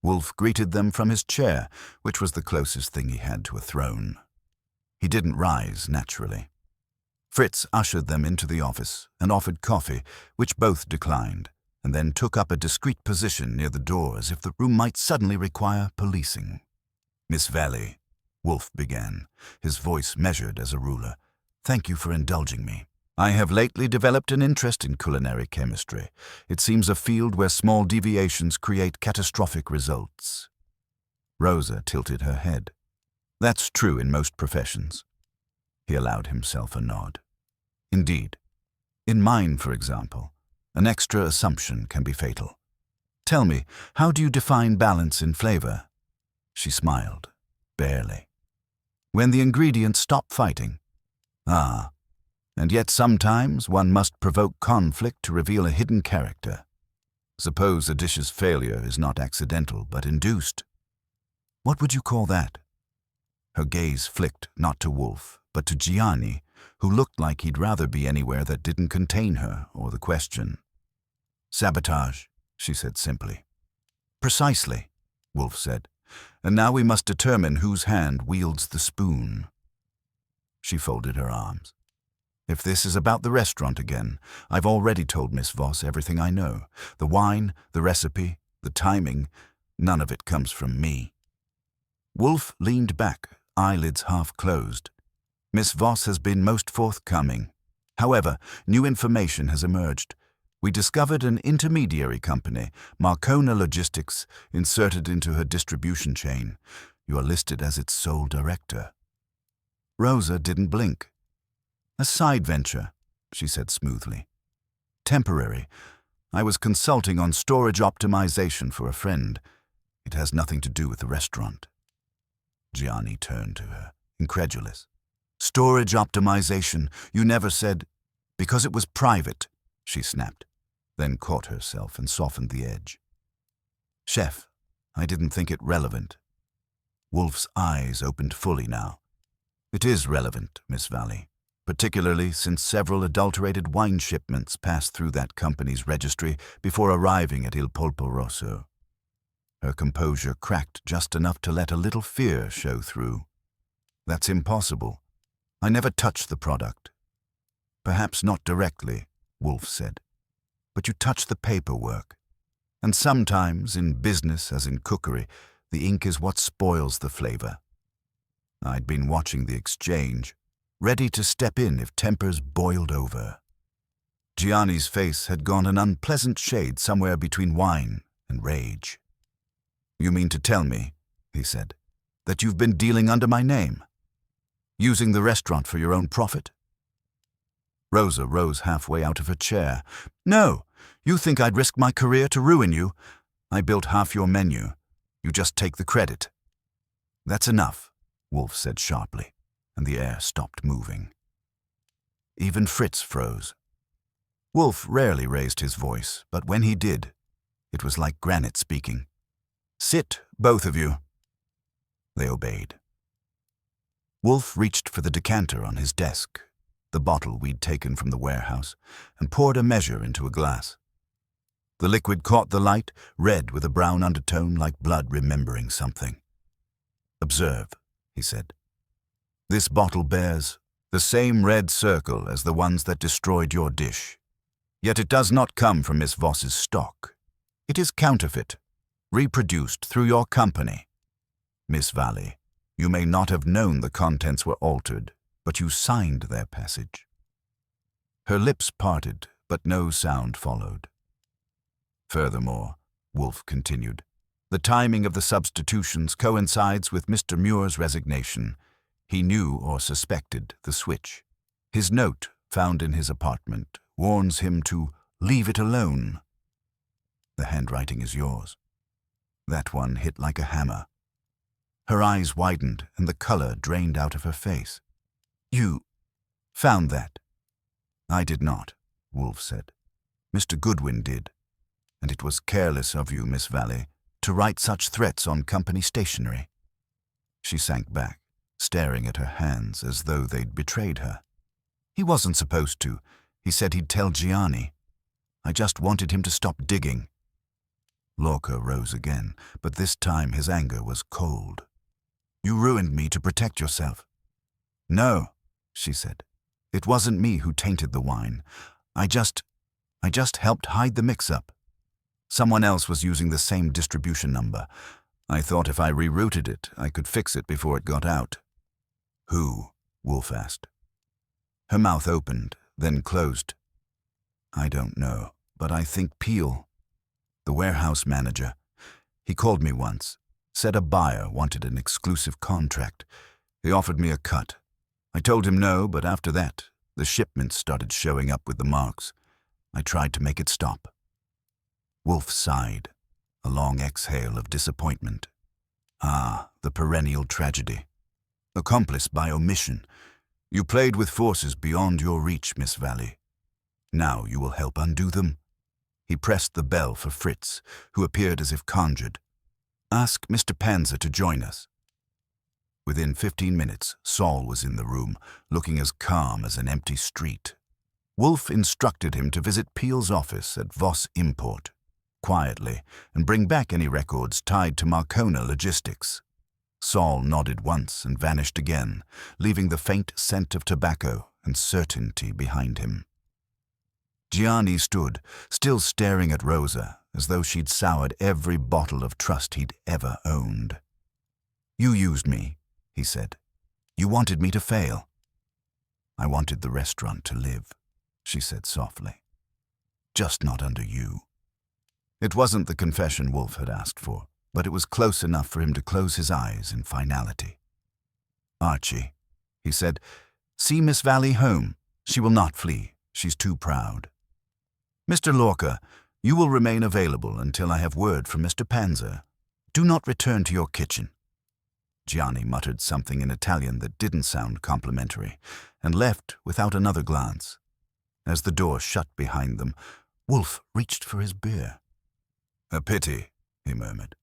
Wolfe greeted them from his chair, which was the closest thing he had to a throne. He didn't rise naturally. Fritz ushered them into the office and offered coffee, which both declined, and then took up a discreet position near the door as if the room might suddenly require policing. "Miss Valley," Wolfe began, his voice measured as a ruler, "thank you for indulging me. I have lately developed an interest in culinary chemistry. It seems a field where small deviations create catastrophic results." Rosa tilted her head. "That's true in most professions." He allowed himself a nod. "Indeed. In mine, for example, an extra assumption can be fatal. Tell me, how do you define balance in flavor?" She smiled, barely. "When the ingredients stop fighting." "Ah. And yet sometimes one must provoke conflict to reveal a hidden character. Suppose a dish's failure is not accidental but induced." What would you call that? Her gaze flicked not to Wolfe, but to Gianni, who looked like he'd rather be anywhere that didn't contain her or the question. Sabotage, she said simply. Precisely, Wolfe said. And now we must determine whose hand wields the spoon. She folded her arms. If this is about the restaurant again, I've already told Miss Voss everything I know. The wine, the recipe, the timing, none of it comes from me. Wolfe leaned back, eyelids half closed. Miss Voss has been most forthcoming. However, new information has emerged. We discovered an intermediary company, Marcona Logistics, inserted into her distribution chain. You are listed as its sole director. Rosa didn't blink. A side venture, she said smoothly. Temporary. I was consulting on storage optimization for a friend. It has nothing to do with the restaurant. Gianni turned to her, incredulous. Storage optimization, you never said... Because it was private, she snapped, then caught herself and softened the edge. Chef, I didn't think it relevant. Wolfe's eyes opened fully now. It is relevant, Miss Valley, particularly since several adulterated wine shipments passed through that company's registry before arriving at Il Polpo Rosso. Her composure cracked just enough to let a little fear show through. That's impossible. I never touched the product. Perhaps not directly, Wolfe said, but you touch the paperwork. And sometimes, in business as in cookery, the ink is what spoils the flavor. I'd been watching the exchange, ready to step in if tempers boiled over. Gianni's face had gone an unpleasant shade somewhere between wine and rage. You mean to tell me, he said, that you've been dealing under my name? Using the restaurant for your own profit? Rosa rose halfway out of her chair. No, you think I'd risk my career to ruin you? I built half your menu. You just take the credit. That's enough, Wolfe said sharply, and the air stopped moving. Even Fritz froze. Wolfe rarely raised his voice, but when he did, it was like granite speaking. Sit, both of you. They obeyed. Wolfe reached for the decanter on his desk, the bottle we'd taken from the warehouse, and poured a measure into a glass. The liquid caught the light, red with a brown undertone like blood remembering something. Observe, he said. This bottle bears the same red circle as the ones that destroyed your dish. Yet it does not come from Miss Voss's stock. It is counterfeit, reproduced through your company. Miss Valley, you may not have known the contents were altered, but you signed their passage. Her lips parted, but no sound followed. Furthermore, Wolfe continued, the timing of the substitutions coincides with Mr. Muir's resignation. He knew or suspected the switch. His note, found in his apartment, warns him to leave it alone. The handwriting is yours. That one hit like a hammer. Her eyes widened and the color drained out of her face. You found that? I did not, Wolfe said. Mr. Goodwin did. And it was careless of you, Miss Valley, to write such threats on company stationery. She sank back, staring at her hands as though they'd betrayed her. He wasn't supposed to. He said he'd tell Gianni. I just wanted him to stop digging. Lorca rose again, but this time his anger was cold. You ruined me to protect yourself. No, she said. It wasn't me who tainted the wine. I just helped hide the mix-up. Someone else was using the same distribution number. I thought if I rerouted it, I could fix it before it got out. Who? Wolfe asked. Her mouth opened, then closed. I don't know, but I think Peel, the warehouse manager. He called me once, said a buyer wanted an exclusive contract. He offered me a cut. I told him no, but after that, the shipments started showing up with the marks. I tried to make it stop. Wolfe sighed, a long exhale of disappointment. Ah, the perennial tragedy. Accomplice by omission. You played with forces beyond your reach, Miss Valley. Now you will help undo them. He pressed the bell for Fritz, who appeared as if conjured. Ask Mr. Panzer to join us." Within 15 minutes, Saul was in the room, looking as calm as an empty street. Wolfe instructed him to visit Peel's office at Voss Import, quietly, and bring back any records tied to Marcona Logistics. Saul nodded once and vanished again, leaving the faint scent of tobacco and certainty behind him. Gianni stood, still staring at Rosa, as though she'd soured every bottle of trust he'd ever owned. "You used me," he said. "You wanted me to fail." "I wanted the restaurant to live," she said softly. "Just not under you." It wasn't the confession Wolfe had asked for, but it was close enough for him to close his eyes in finality. "Archie," he said, "see Miss Valley home. She will not flee. She's too proud. Mr. Lorca, you will remain available until I have word from Mr. Panzer. Do not return to your kitchen." Gianni muttered something in Italian that didn't sound complimentary, and left without another glance. As the door shut behind them, Wolfe reached for his beer. "A pity," he murmured.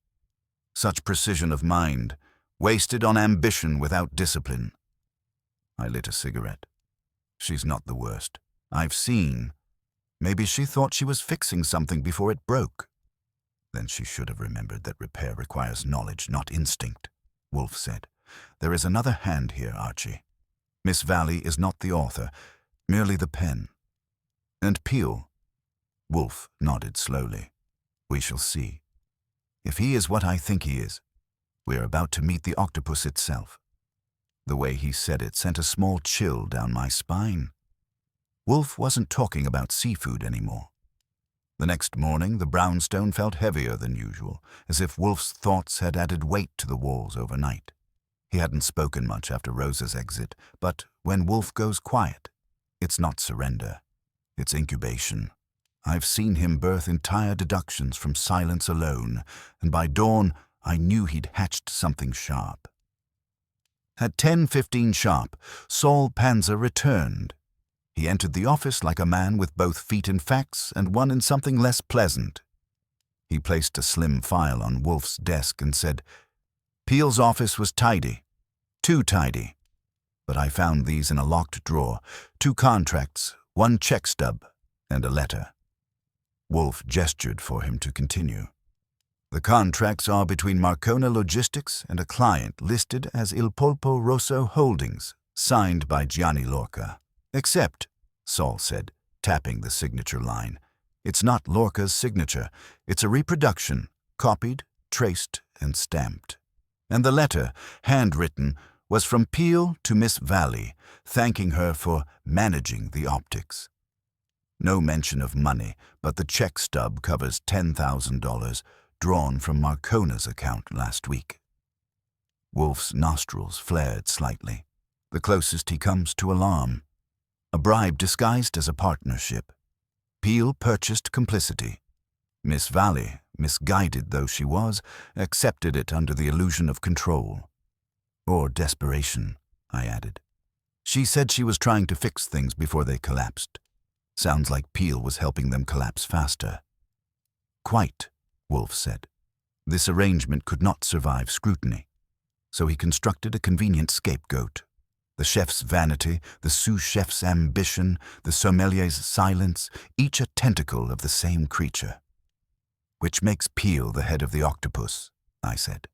"Such precision of mind, wasted on ambition without discipline." I lit a cigarette. "She's not the worst. I've seen. Maybe she thought she was fixing something before it broke." "Then she should have remembered that repair requires knowledge, not instinct," Wolfe said. "There is another hand here, Archie. Miss Valley is not the author, merely the pen. And Peel." Wolfe nodded slowly. "We shall see. If he is what I think he is, we are about to meet the Octopus itself." The way he said it sent a small chill down my spine. Wolfe wasn't talking about seafood anymore. The next morning, the brownstone felt heavier than usual, as if Wolfe's thoughts had added weight to the walls overnight. He hadn't spoken much after Rosa's exit, but when Wolfe goes quiet, it's not surrender. It's incubation. I've seen him birth entire deductions from silence alone, and by dawn, I knew he'd hatched something sharp. At 10:15 sharp, Saul Panzer returned. He entered the office like a man with both feet in facts and one in something less pleasant. He placed a slim file on Wolfe's desk and said, "Peel's office was tidy. Too tidy. But I found these in a locked drawer, 2 contracts, 1 check stub, and a letter." Wolfe gestured for him to continue. "The contracts are between Marcona Logistics and a client listed as Il Polpo Rosso Holdings, signed by Gianni Lorca. Except," Saul said, tapping the signature line, "it's not Lorca's signature. It's a reproduction, copied, traced, and stamped. And the letter, handwritten, was from Peel to Miss Valley, thanking her for managing the optics. No mention of money, but the check stub covers $10,000, drawn from Marcona's account last week." Wolfe's nostrils flared slightly, the closest he comes to alarm. A bribe disguised as a partnership. Peel purchased complicity. Miss Valley, misguided though she was, accepted it under the illusion of control. "Or desperation," I added. "She said she was trying to fix things before they collapsed. Sounds like Peel was helping them collapse faster." "Quite," Wolfe said. "This arrangement could not survive scrutiny. So he constructed a convenient scapegoat. The chef's vanity, the sous chef's ambition, the sommelier's silence, each a tentacle of the same creature. Which makes Peel the head of the Octopus," I said.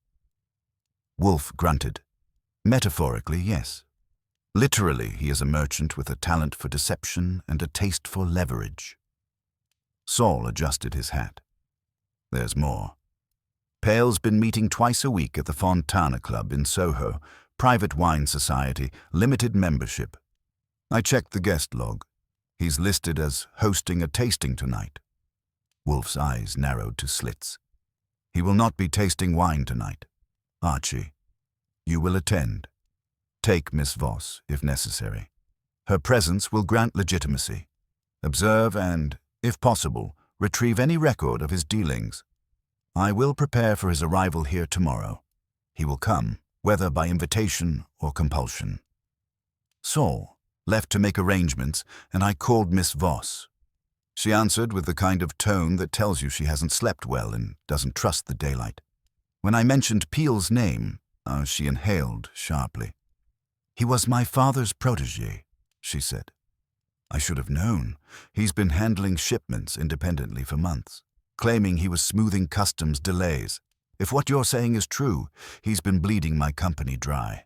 Wolfe grunted. "Metaphorically, yes. Literally, he is a merchant with a talent for deception and a taste for leverage." Saul adjusted his hat. "There's more. Pale's been meeting twice a week at the Fontana Club in Soho, private wine society, limited membership. I checked the guest log. He's listed as hosting a tasting tonight." Wolfe's eyes narrowed to slits. "He will not be tasting wine tonight. Archie, you will attend. Take Miss Voss, if necessary. Her presence will grant legitimacy. Observe and, if possible, retrieve any record of his dealings. I will prepare for his arrival here tomorrow. He will come, whether by invitation or compulsion." Saul left to make arrangements, and I called Miss Voss. She answered with the kind of tone that tells you she hasn't slept well and doesn't trust the daylight. When I mentioned Peel's name, she inhaled sharply. "He was my father's protégé," she said. "I should have known. He's been handling shipments independently for months, claiming he was smoothing customs delays. If what you're saying is true, he's been bleeding my company dry."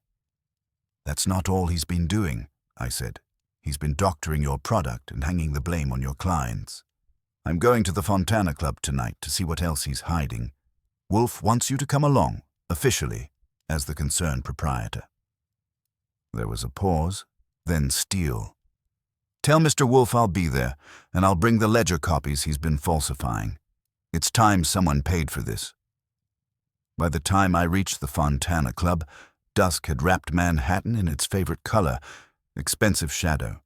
"That's not all he's been doing," I said. "He's been doctoring your product and hanging the blame on your clients. I'm going to the Fontana Club tonight to see what else he's hiding. Wolfe wants you to come along, officially, as the concerned proprietor." There was a pause, then Steele. "Tell Mr. Wolfe I'll be there, and I'll bring the ledger copies he's been falsifying. It's time someone paid for this." By the time I reached the Fontana Club, dusk had wrapped Manhattan in its favorite color, expensive shadow.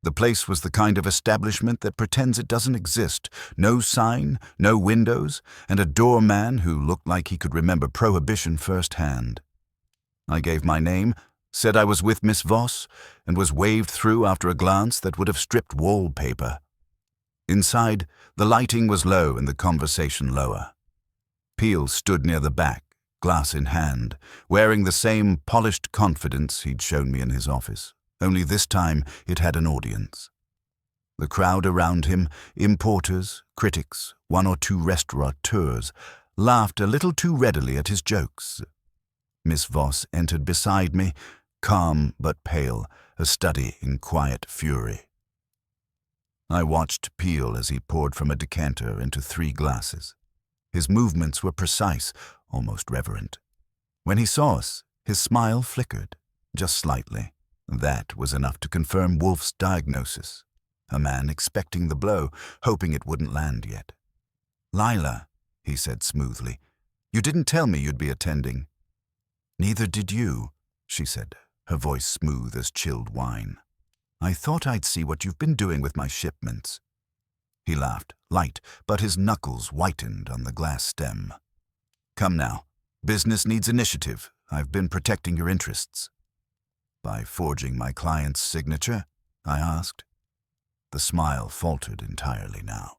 The place was the kind of establishment that pretends it doesn't exist. No sign, no windows, and a doorman who looked like he could remember Prohibition firsthand. I gave my name, said I was with Miss Voss, and was waved through after a glance that would have stripped wallpaper. Inside, the lighting was low and the conversation lower. Peel stood near the back, glass in hand, wearing the same polished confidence he'd shown me in his office. Only this time it had an audience. The crowd around him, importers, critics, one or two restaurateurs, laughed a little too readily at his jokes. Miss Voss entered beside me, calm but pale, a study in quiet fury. I watched Peel as he poured from a decanter into 3 glasses. His movements were precise, almost reverent. When he saw us, his smile flickered, just slightly. That was enough to confirm Wolfe's diagnosis. A man expecting the blow, hoping it wouldn't land yet. "Lila," he said smoothly, "you didn't tell me you'd be attending." "Neither did you," she said, her voice smooth as chilled wine. "I thought I'd see what you've been doing with my shipments." He laughed, light, but his knuckles whitened on the glass stem. "Come now. Business needs initiative. I've been protecting your interests." "By forging my client's signature?" I asked. The smile faltered entirely now.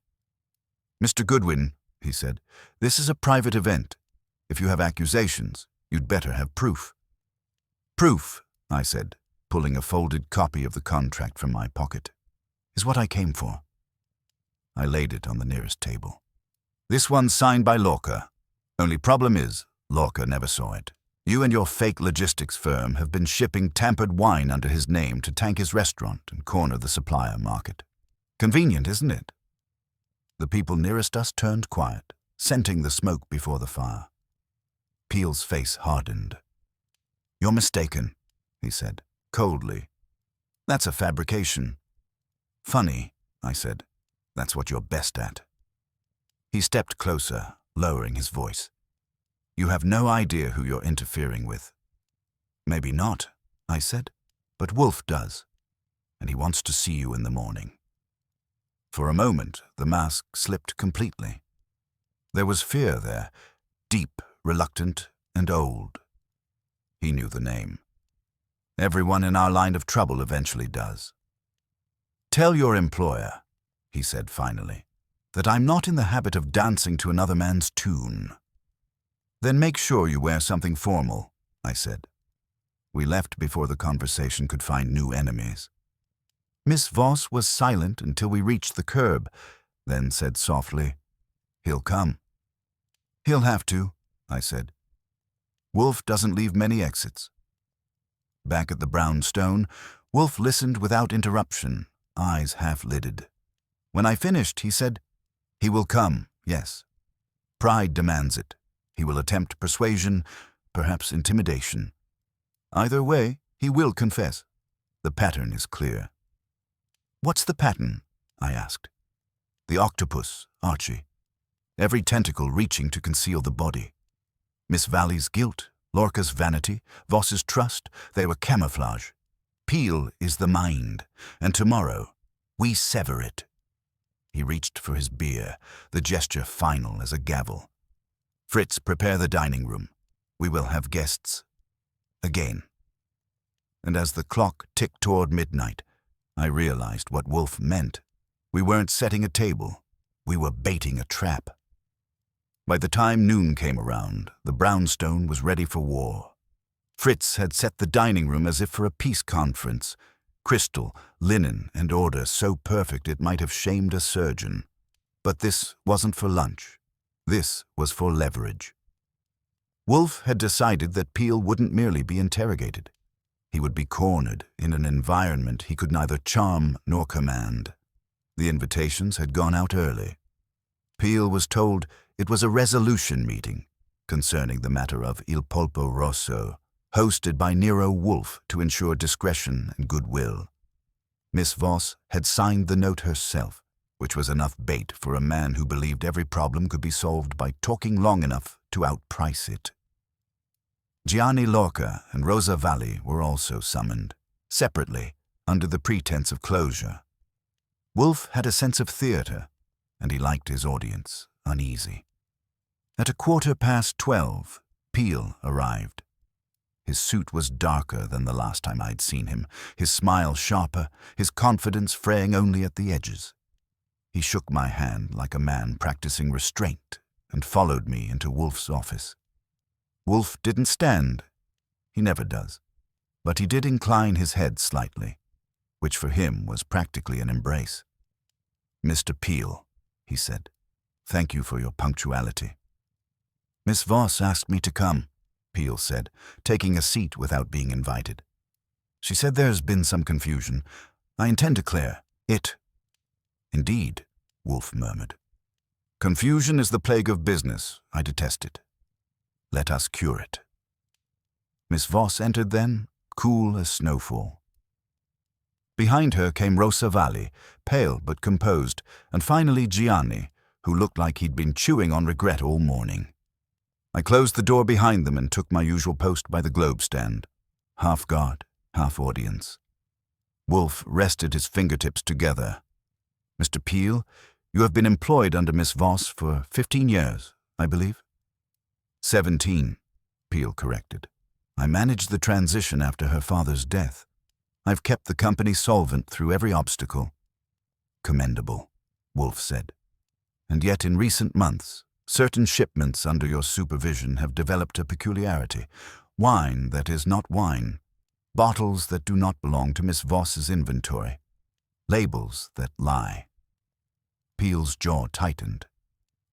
"Mr. Goodwin," he said, "this is a private event. If you have accusations, you'd better have proof." "Proof," I said, pulling a folded copy of the contract from my pocket, "is what I came for." I laid it on the nearest table. "This one's signed by Lorca. Only problem is, Lorca never saw it. You and your fake logistics firm have been shipping tampered wine under his name to tank his restaurant and corner the supplier market. Convenient, isn't it?" The people nearest us turned quiet, scenting the smoke before the fire. Peel's face hardened. "You're mistaken," he said, coldly. "That's a fabrication." "Funny," I said. "That's what you're best at." He stepped closer, lowering his voice. "You have no idea who you're interfering with." "Maybe not," I said, "but Wolfe does, and he wants to see you in the morning." For a moment, the mask slipped completely. There was fear there, deep, reluctant, and old. He knew the name. Everyone in our line of trouble eventually does. "Tell your employer," he said finally, "that I'm not in the habit of dancing to another man's tune." "Then make sure you wear something formal," I said. We left before the conversation could find new enemies. Miss Voss was silent until we reached the curb, then said softly, "He'll come." "He'll have to," I said. "Wolfe doesn't leave many exits." Back at the brownstone, Wolfe listened without interruption, eyes half-lidded. When I finished, he said, "He will come, yes. Pride demands it. He will attempt persuasion, perhaps intimidation. Either way, he will confess. The pattern is clear." "What's the pattern?" I asked. "The octopus, Archie. Every tentacle reaching to conceal the body. Miss Valley's guilt, Lorca's vanity, Voss's trust, they were camouflage. Peel is the mind, and tomorrow we sever it." He reached for his beer, the gesture final as a gavel. "Fritz, prepare the dining room. We will have guests." Again. And as the clock ticked toward midnight, I realized what Wolfe meant. We weren't setting a table. We were baiting a trap. By the time noon came around, the brownstone was ready for war. Fritz had set the dining room as if for a peace conference, crystal, linen, and order so perfect it might have shamed a surgeon. But this wasn't for lunch. This was for leverage. Wolfe had decided that Peel wouldn't merely be interrogated. He would be cornered in an environment he could neither charm nor command. The invitations had gone out early. Peel was told it was a resolution meeting concerning the matter of Il Polpo Rosso, hosted by Nero Wolfe to ensure discretion and goodwill. Miss Voss had signed the note herself, which was enough bait for a man who believed every problem could be solved by talking long enough to outprice it. Gianni Lorca and Rosa Valli were also summoned, separately, under the pretense of closure. Wolfe had a sense of theater, and he liked his audience uneasy. At 12:15, Peel arrived. His suit was darker than the last time I'd seen him, his smile sharper, his confidence fraying only at the edges. He shook my hand like a man practicing restraint and followed me into Wolfe's office. Wolfe didn't stand. He never does. But he did incline his head slightly, which for him was practically an embrace. "Mr. Peel," he said, "thank you for your punctuality." "Miss Voss asked me to come," Peel said, taking a seat without being invited. "She said there's been some confusion. I intend to clear it." "Indeed," Wolfe murmured. "Confusion is the plague of business. I detest it. Let us cure it." Miss Voss entered then, cool as snowfall. Behind her came Rosa Valli, pale but composed, and finally Gianni, who looked like he'd been chewing on regret all morning. I closed the door behind them and took my usual post by the globe stand, half guard, half audience. Wolfe rested his fingertips together. "Mr. Peel, you have been employed under Miss Voss for 15 years, I believe?" 17, Peel corrected. "I managed the transition after her father's death. I've kept the company solvent through every obstacle." "Commendable," Wolfe said. "And yet in recent months, certain shipments under your supervision have developed a peculiarity. Wine that is not wine. Bottles that do not belong to Miss Voss's inventory. Labels that lie." Peel's jaw tightened.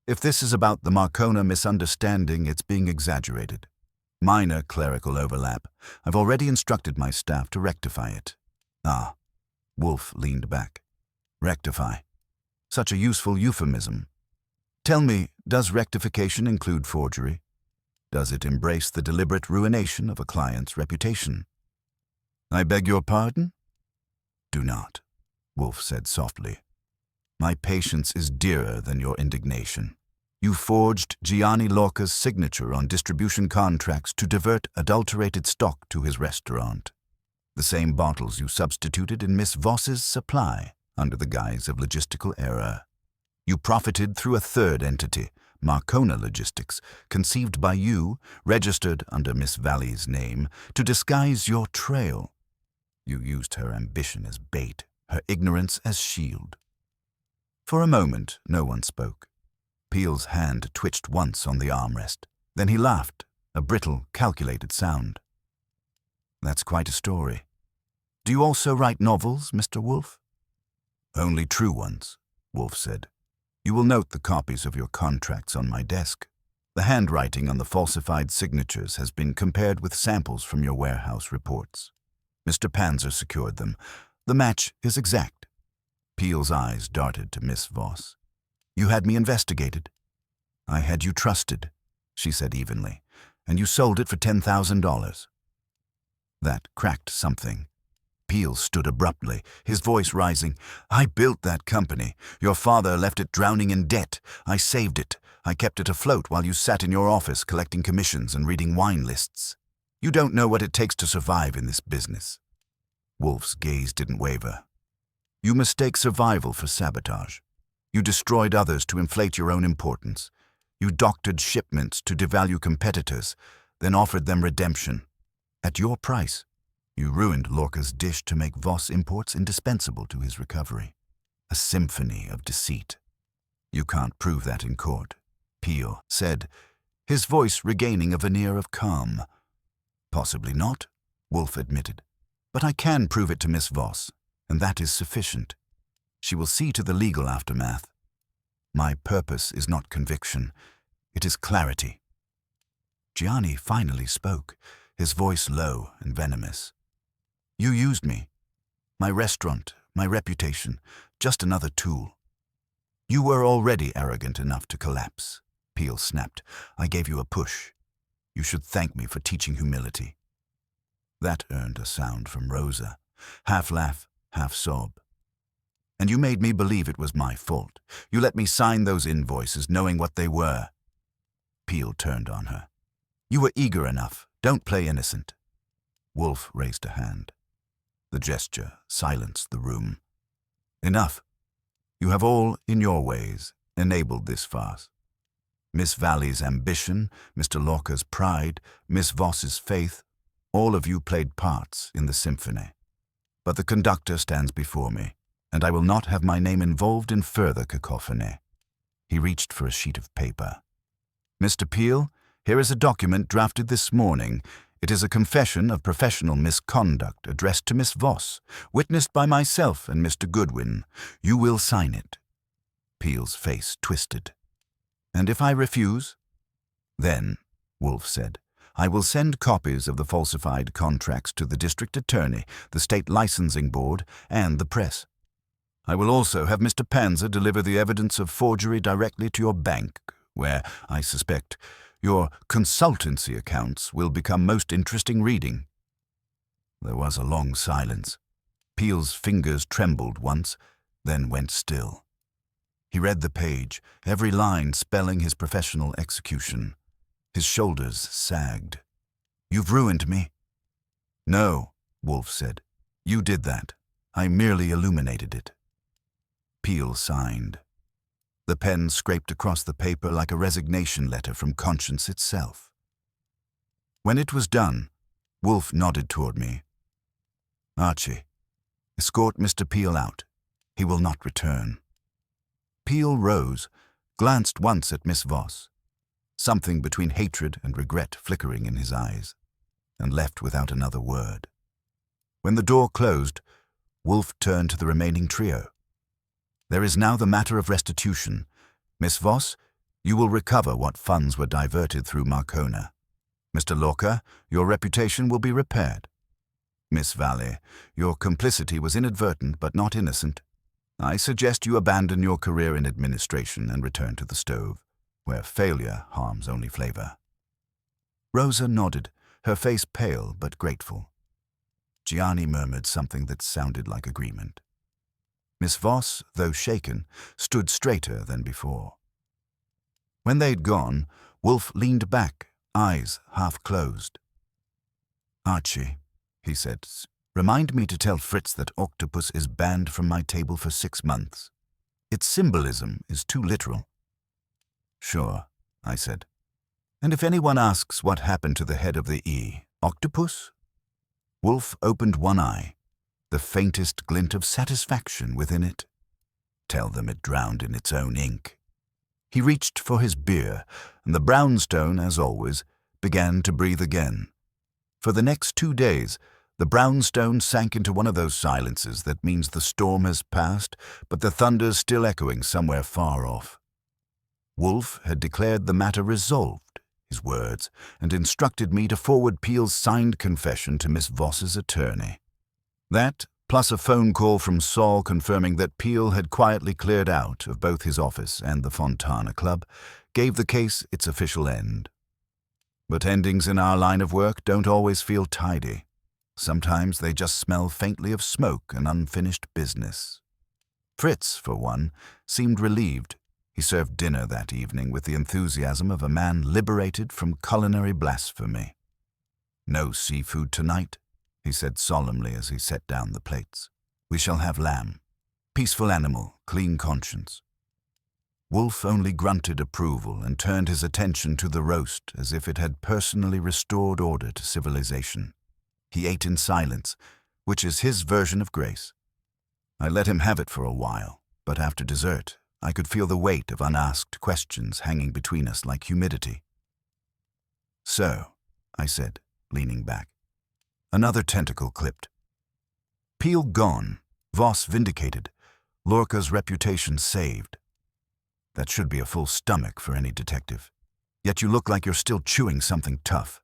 "If this is about the Marcona misunderstanding, it's being exaggerated. Minor clerical overlap. I've already instructed my staff to rectify it." "Ah," Wolfe leaned back. "Rectify. Such a useful euphemism. Tell me, does rectification include forgery? Does it embrace the deliberate ruination of a client's reputation?" "I beg your pardon?" "Do not," Wolfe said softly. "My patience is dearer than your indignation. You forged Gianni Lorca's signature on distribution contracts to divert adulterated stock to his restaurant. The same bottles you substituted in Miss Voss's supply under the guise of logistical error. You profited through a third entity, Marcona Logistics, conceived by you, registered under Miss Valli's name, to disguise your trail. You used her ambition as bait, her ignorance as shield." For a moment, no one spoke. Peel's hand twitched once on the armrest. Then he laughed, a brittle, calculated sound. "That's quite a story. Do you also write novels, Mr. Wolfe?" "Only true ones," Wolfe said. "You will note the copies of your contracts on my desk. The handwriting on the falsified signatures has been compared with samples from your warehouse reports. Mr. Panzer secured them. The match is exact." Peel's eyes darted to Miss Voss. "You had me investigated." "I had you trusted," she said evenly, "and you sold it for $10,000. That cracked something. Peel stood abruptly, his voice rising. "I built that company. Your father left it drowning in debt. I saved it. I kept it afloat while you sat in your office collecting commissions and reading wine lists. You don't know what it takes to survive in this business." Wolfe's gaze didn't waver. "You mistake survival for sabotage. You destroyed others to inflate your own importance. You doctored shipments to devalue competitors, then offered them redemption. At your price. You ruined Lorca's dish to make Voss imports indispensable to his recovery. A symphony of deceit. You can't prove that in court. Peel said, his voice regaining a veneer of calm. Possibly not, Wolfe admitted. But I can prove it to Miss Voss, and that is sufficient. She will see to the legal aftermath. My purpose is not conviction, it is clarity. Gianni finally spoke, his voice low and venomous. You used me. My restaurant, my reputation, just another tool. You were already arrogant enough to collapse, Peel snapped. I gave you a push. You should thank me for teaching humility. That earned a sound from Rosa, half laugh, half sob. And you made me believe it was my fault. You let me sign those invoices knowing what they were. Peel turned on her. You were eager enough. Don't play innocent. Wolfe raised a hand. The gesture silenced the room. Enough. You have all, in your ways, enabled this farce. Miss Valley's ambition, Mr. Lorca's pride, Miss Voss's faith, all of you played parts in the symphony. But the conductor stands before me, and I will not have my name involved in further cacophony. He reached for a sheet of paper. Mr. Peel, here is a document drafted this morning. It is a confession of professional misconduct addressed to Miss Voss, witnessed by myself and Mr. Goodwin. You will sign it. Peel's face twisted. And if I refuse? Then, Wolfe said, I will send copies of the falsified contracts to the district attorney, the state licensing board, and the press. I will also have Mr. Panzer deliver the evidence of forgery directly to your bank, where, I suspect, your consultancy accounts will become most interesting reading. There was a long silence. Peel's fingers trembled once, then went still. He read the page, every line spelling his professional execution. His shoulders sagged. You've ruined me. No, Wolfe said. You did that. I merely illuminated it. Peel signed. The pen scraped across the paper like a resignation letter from conscience itself. When it was done, Wolfe nodded toward me. Archie, escort Mr. Peel out. He will not return. Peel rose, glanced once at Miss Voss, something between hatred and regret flickering in his eyes, and left without another word. When the door closed, Wolfe turned to the remaining trio. There is now the matter of restitution. Miss Voss, you will recover what funds were diverted through Marcona. Mr. Lorca, your reputation will be repaired. Miss Valley, your complicity was inadvertent but not innocent. I suggest you abandon your career in administration and return to the stove, where failure harms only flavor. Rosa nodded, her face pale but grateful. Gianni murmured something that sounded like agreement. Miss Voss, though shaken, stood straighter than before. When they'd gone, Wolfe leaned back, eyes half closed. Archie, he said, remind me to tell Fritz that Octopus is banned from my table for 6 months. Its symbolism is too literal. Sure, I said. And if anyone asks what happened to the head of the E, Octopus? Wolfe opened one eye, the faintest glint of satisfaction within it. Tell them it drowned in its own ink. He reached for his beer, and the brownstone, as always, began to breathe again. For the next 2 days, the brownstone sank into one of those silences that means the storm has passed, but the thunder's still echoing somewhere far off. Wolfe had declared the matter resolved, his words, and instructed me to forward Peel's signed confession to Miss Voss's attorney. That, plus a phone call from Saul confirming that Peel had quietly cleared out of both his office and the Fontana Club, gave the case its official end. But endings in our line of work don't always feel tidy. Sometimes they just smell faintly of smoke and unfinished business. Fritz, for one, seemed relieved. He served dinner that evening with the enthusiasm of a man liberated from culinary blasphemy. No seafood tonight, he said solemnly as he set down the plates. We shall have lamb. Peaceful animal, clean conscience. Wolfe only grunted approval and turned his attention to the roast as if it had personally restored order to civilization. He ate in silence, which is his version of grace. I let him have it for a while, but after dessert, I could feel the weight of unasked questions hanging between us like humidity. "So," I said, leaning back. Another tentacle clipped. "Peel gone, Voss vindicated, Lorca's reputation saved. That should be a full stomach for any detective. Yet you look like you're still chewing something tough."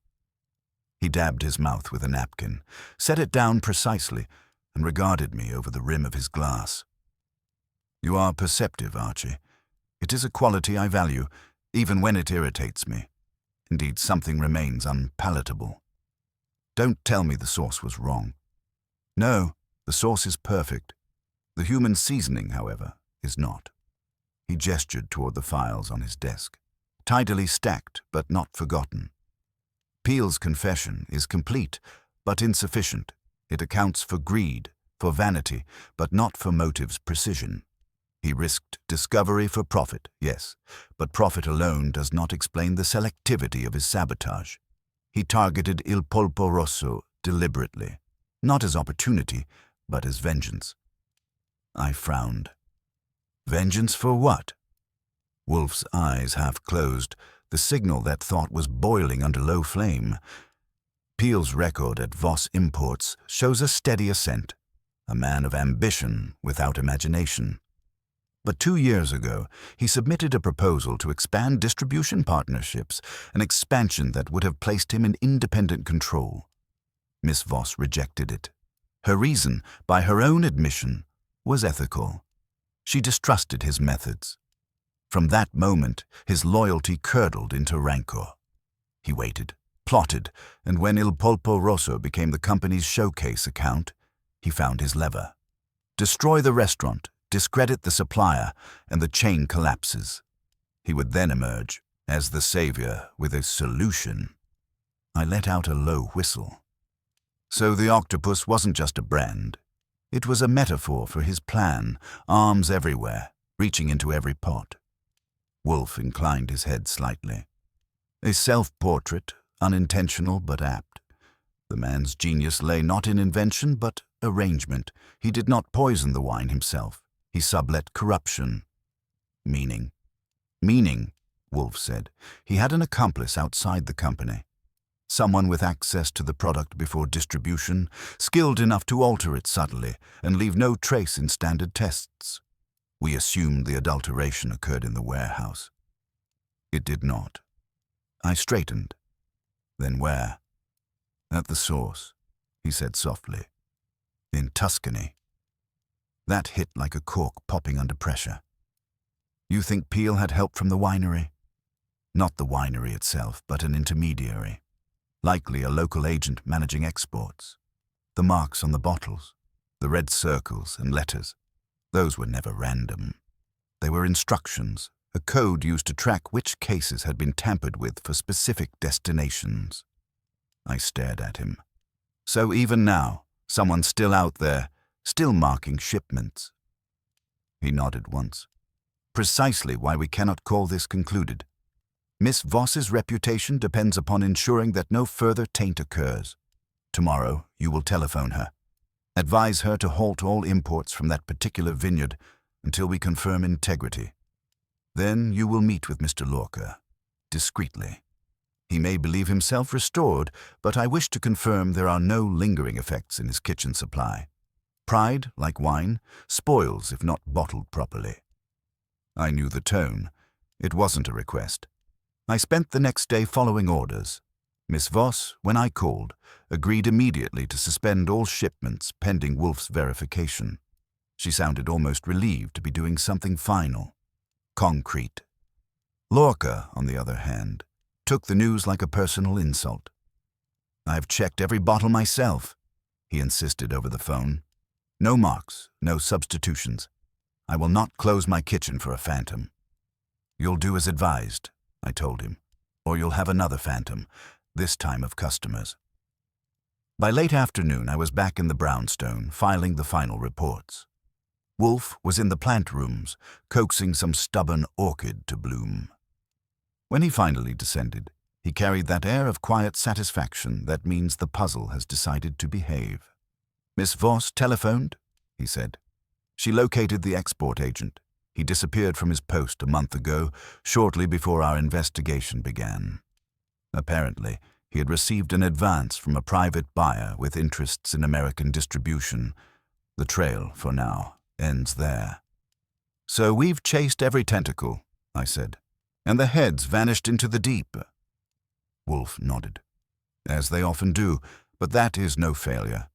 He dabbed his mouth with a napkin, set it down precisely, and regarded me over the rim of his glass. "You are perceptive, Archie. It is a quality I value, even when it irritates me. Indeed, something remains unpalatable. Don't tell me the sauce was wrong. No, the sauce is perfect. The human seasoning, however, is not." He gestured toward the files on his desk, tidily stacked but not forgotten. "Peel's confession is complete but insufficient. It accounts for greed, for vanity, but not for motive's precision. He risked discovery for profit, yes, but profit alone does not explain the selectivity of his sabotage. He targeted Il Polpo Rosso deliberately, not as opportunity, but as vengeance." I frowned. "Vengeance for what?" Wolfe's eyes half closed, the signal that thought was boiling under low flame. "Peel's record at Voss Imports shows a steady ascent, a man of ambition without imagination. But 2 years ago, he submitted a proposal to expand distribution partnerships, an expansion that would have placed him in independent control. Miss Voss rejected it. Her reason, by her own admission, was ethical. She distrusted his methods. From that moment, his loyalty curdled into rancor. He waited, plotted, and when Il Polpo Rosso became the company's showcase account, he found his lever. Destroy the restaurant, discredit the supplier, and the chain collapses. He would then emerge as the savior with a solution. I let out a low whistle. So the Octopus wasn't just a brand. It was a metaphor for his plan, arms everywhere, reaching into every pot. Wolfe inclined his head slightly. A self-portrait, unintentional but apt. The man's genius lay not in invention but arrangement. He did not poison the wine himself. He sublet corruption. Meaning. Meaning, Wolfe said. He had an accomplice outside the company. Someone with access to the product before distribution, skilled enough to alter it subtly and leave no trace in standard tests. We assumed the adulteration occurred in the warehouse. It did not. I straightened. Then where? At the source, he said softly. In Tuscany. That hit like a cork popping under pressure. You think Peel had help from the winery? Not the winery itself, but an intermediary. Likely a local agent managing exports. The marks on the bottles, the red circles and letters, those were never random. They were instructions, a code used to track which cases had been tampered with for specific destinations. I stared at him. So even now, someone's still out there, still marking shipments. He nodded once. Precisely why we cannot call this concluded. Miss Voss's reputation depends upon ensuring that no further taint occurs. Tomorrow, you will telephone her. Advise her to halt all imports from that particular vineyard until we confirm integrity. Then you will meet with Mr. Lorca, discreetly. He may believe himself restored, but I wish to confirm there are no lingering effects in his kitchen supply. Pride, like wine, spoils if not bottled properly. I knew the tone. It wasn't a request. I spent the next day following orders. Miss Voss, when I called, agreed immediately to suspend all shipments pending Wolfe's verification. She sounded almost relieved to be doing something final, concrete. Lorca, on the other hand, took the news like a personal insult. "I've checked every bottle myself," he insisted over the phone. "No marks, no substitutions. I will not close my kitchen for a phantom." "You'll do as advised," I told him, "or you'll have another phantom, this time of customers." By late afternoon, I was back in the brownstone, filing the final reports. Wolfe was in the plant rooms, coaxing some stubborn orchid to bloom. When he finally descended, he carried that air of quiet satisfaction that means the puzzle has decided to behave. "Miss Voss telephoned," he said. "She located the export agent. He disappeared from his post a month ago, shortly before our investigation began. Apparently, he had received an advance from a private buyer with interests in American distribution. The trail, for now, ends there. So we've chased every tentacle, I said, and the heads vanished into the deep. Wolfe nodded. As they often do, but that is no failure.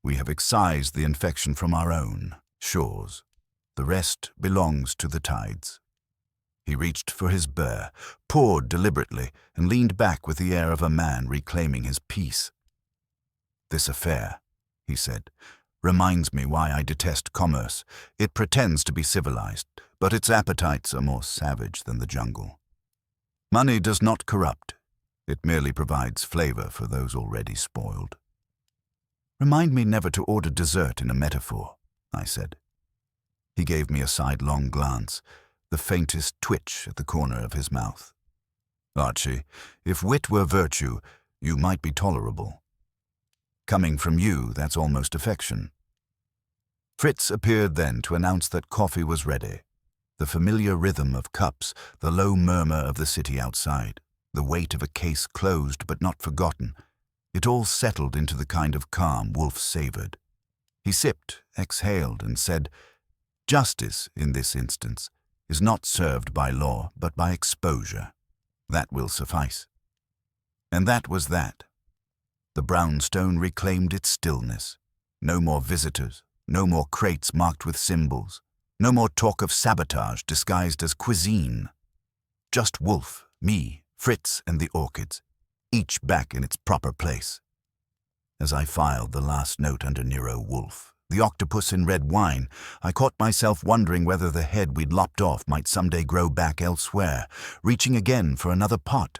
We have excised the infection from our own shores. The rest belongs to the tides. He reached for his burr, poured deliberately, and leaned back with the air of a man reclaiming his peace. This affair, he said, reminds me why I detest commerce. It pretends to be civilized, but its appetites are more savage than the jungle. Money does not corrupt. It merely provides flavor for those already spoiled. Remind me never to order dessert in a metaphor, I said. He gave me a sidelong glance, the faintest twitch at the corner of his mouth. Archie, if wit were virtue, you might be tolerable. Coming from you, that's almost affection. Fritz appeared then to announce that coffee was ready. The familiar rhythm of cups, the low murmur of the city outside, the weight of a case closed but not forgotten, it all settled into the kind of calm Wolfe savored. He sipped, exhaled, and said, "Justice, in this instance, is not served by law but by exposure. That will suffice." And that was that. The brownstone reclaimed its stillness. No more visitors, no more crates marked with symbols, no more talk of sabotage disguised as cuisine. Just Wolfe, me, Fritz, and the orchids, each back in its proper place. As I filed the last note under Nero Wolfe, the octopus in red wine, I caught myself wondering whether the head we'd lopped off might someday grow back elsewhere, reaching again for another pot.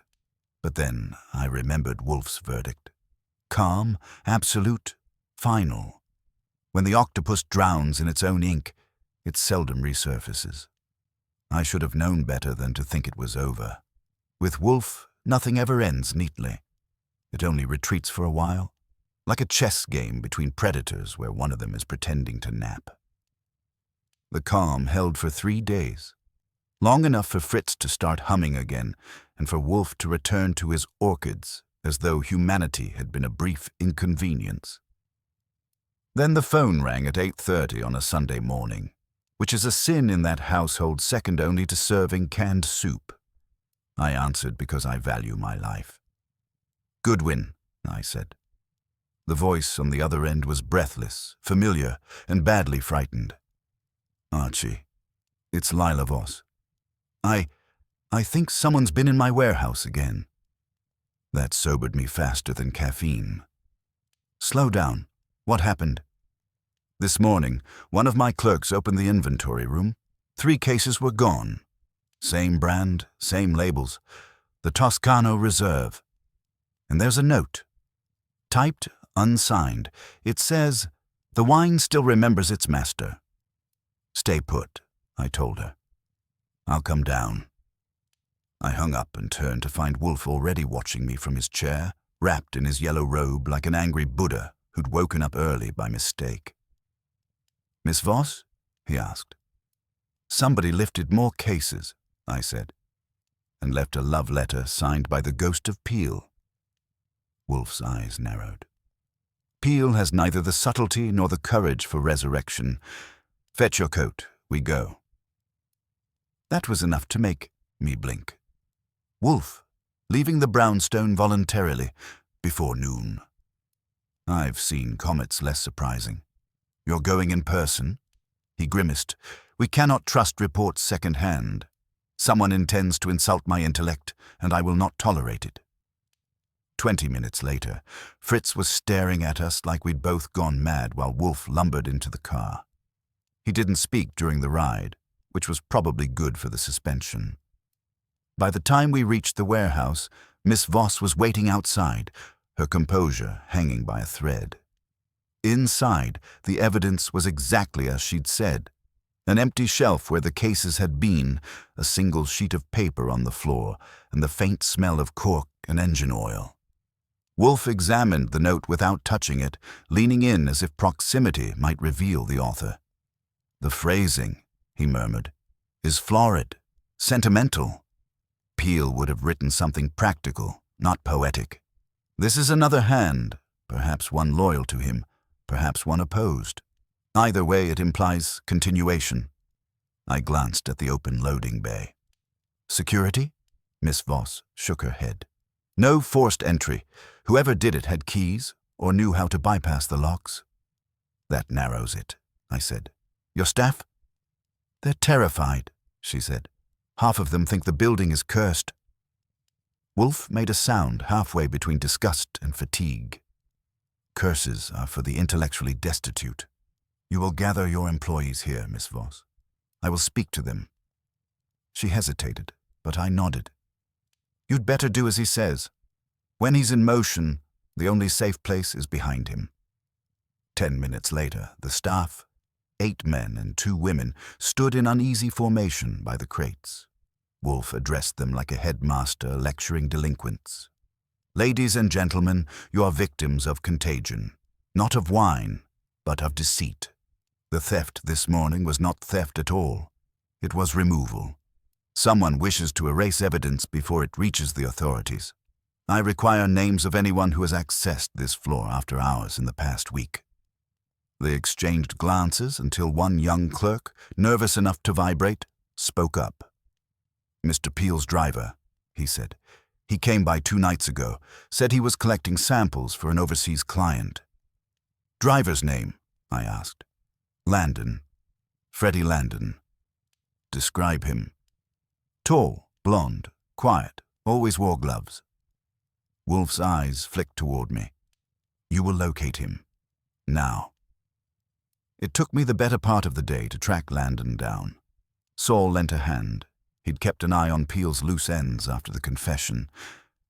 But then I remembered Wolfe's verdict. Calm, absolute, final. When the octopus drowns in its own ink, it seldom resurfaces. I should have known better than to think it was over. With Wolfe, nothing ever ends neatly. It only retreats for a while, like a chess game between predators where one of them is pretending to nap. The calm held for 3 days, long enough for Fritz to start humming again and for Wolfe to return to his orchids as though humanity had been a brief inconvenience. Then the phone rang at 8:30 on a Sunday morning, which is a sin in that household second only to serving canned soup. I answered because I value my life. "Goodwin," I said. The voice on the other end was breathless, familiar, and badly frightened. "Archie, it's Lila Voss. I think someone's been in my warehouse again." That sobered me faster than caffeine. "Slow down. What happened?" "This morning, one of my clerks opened the inventory room. 3 cases were gone. Same brand, same labels. The Toscano Reserve. And there's a note. Typed, unsigned. It says, 'The wine still remembers its master.' Stay put," I told her. "I'll come down." I hung up and turned to find Wolfe already watching me from his chair, wrapped in his yellow robe like an angry Buddha who'd woken up early by mistake. "Miss Voss?" he asked. "Somebody lifted more cases," I said, "and left a love letter signed by the ghost of Peel." Wolfe's eyes narrowed. "Peel has neither the subtlety nor the courage for resurrection. Fetch your coat, we go." That was enough to make me blink. Wolfe, leaving the brownstone voluntarily, before noon. I've seen comets less surprising. "You're going in person?" He grimaced. "We cannot trust reports second-hand. Someone intends to insult my intellect, and I will not tolerate it." 20 minutes later, Fritz was staring at us like we'd both gone mad while Wolfe lumbered into the car. He didn't speak during the ride, which was probably good for the suspension. By the time we reached the warehouse, Miss Voss was waiting outside, her composure hanging by a thread. Inside, the evidence was exactly as she'd said. An empty shelf where the cases had been, a single sheet of paper on the floor, and the faint smell of cork and engine oil. Wolfe examined the note without touching it, leaning in as if proximity might reveal the author. The phrasing, he murmured, is florid, sentimental. Peel would have written something practical, not poetic. This is another hand, perhaps one loyal to him, perhaps one opposed. Either way, it implies continuation. I glanced at the open loading bay. Security? Miss Voss shook her head. No forced entry. Whoever did it had keys or knew how to bypass the locks. That narrows it, I said. Your staff? They're terrified, she said. Half of them think the building is cursed. Wolfe made a sound halfway between disgust and fatigue. Curses are for the intellectually destitute. You will gather your employees here, Miss Voss. I will speak to them. She hesitated, but I nodded. You'd better do as he says. When he's in motion, the only safe place is behind him. 10 minutes later, the staff, 8 men and 2 women, stood in uneasy formation by the crates. Wolfe addressed them like a headmaster lecturing delinquents. Ladies and gentlemen, you are victims of contagion, not of wine, but of deceit. The theft this morning was not theft at all. It was removal. Someone wishes to erase evidence before it reaches the authorities. I require names of anyone who has accessed this floor after hours in the past week. They exchanged glances until one young clerk, nervous enough to vibrate, spoke up. Mr. Peel's driver, he said. He came by 2 nights ago, said he was collecting samples for an overseas client. Driver's name? I asked. Landon. Freddie Landon. Describe him. Tall, blonde, quiet, always wore gloves. Wolfe's eyes flicked toward me. You will locate him. Now. It took me the better part of the day to track Landon down. Saul lent a hand. He'd kept an eye on Peel's loose ends after the confession,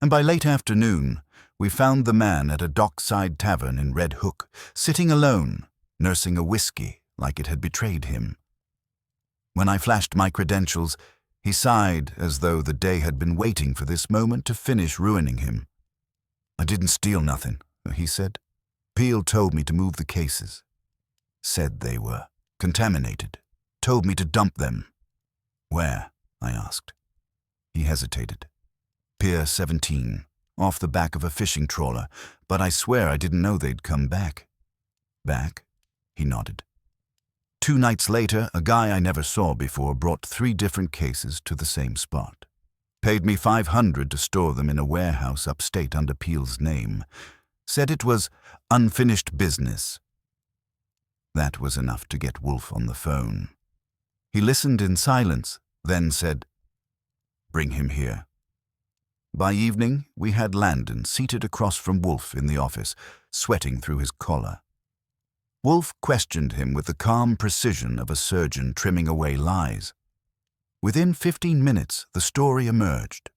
and by late afternoon, we found the man at a dockside tavern in Red Hook, sitting alone, nursing a whiskey like it had betrayed him. When I flashed my credentials, he sighed as though the day had been waiting for this moment to finish ruining him. I didn't steal nothing, he said. Peel told me to move the cases. Said they were contaminated. Told me to dump them. Where? I asked. He hesitated. Pier 17, off the back of a fishing trawler, but I swear I didn't know they'd come back. Back? He nodded. 2 nights later, a guy I never saw before brought 3 different cases to the same spot. Paid me $500 to store them in a warehouse upstate under Peel's name. Said it was unfinished business. That was enough to get Wolfe on the phone. He listened in silence, then said, Bring him here. By evening, we had Landon seated across from Wolfe in the office, sweating through his collar. Wolfe questioned him with the calm precision of a surgeon trimming away lies. Within 15 minutes, the story emerged.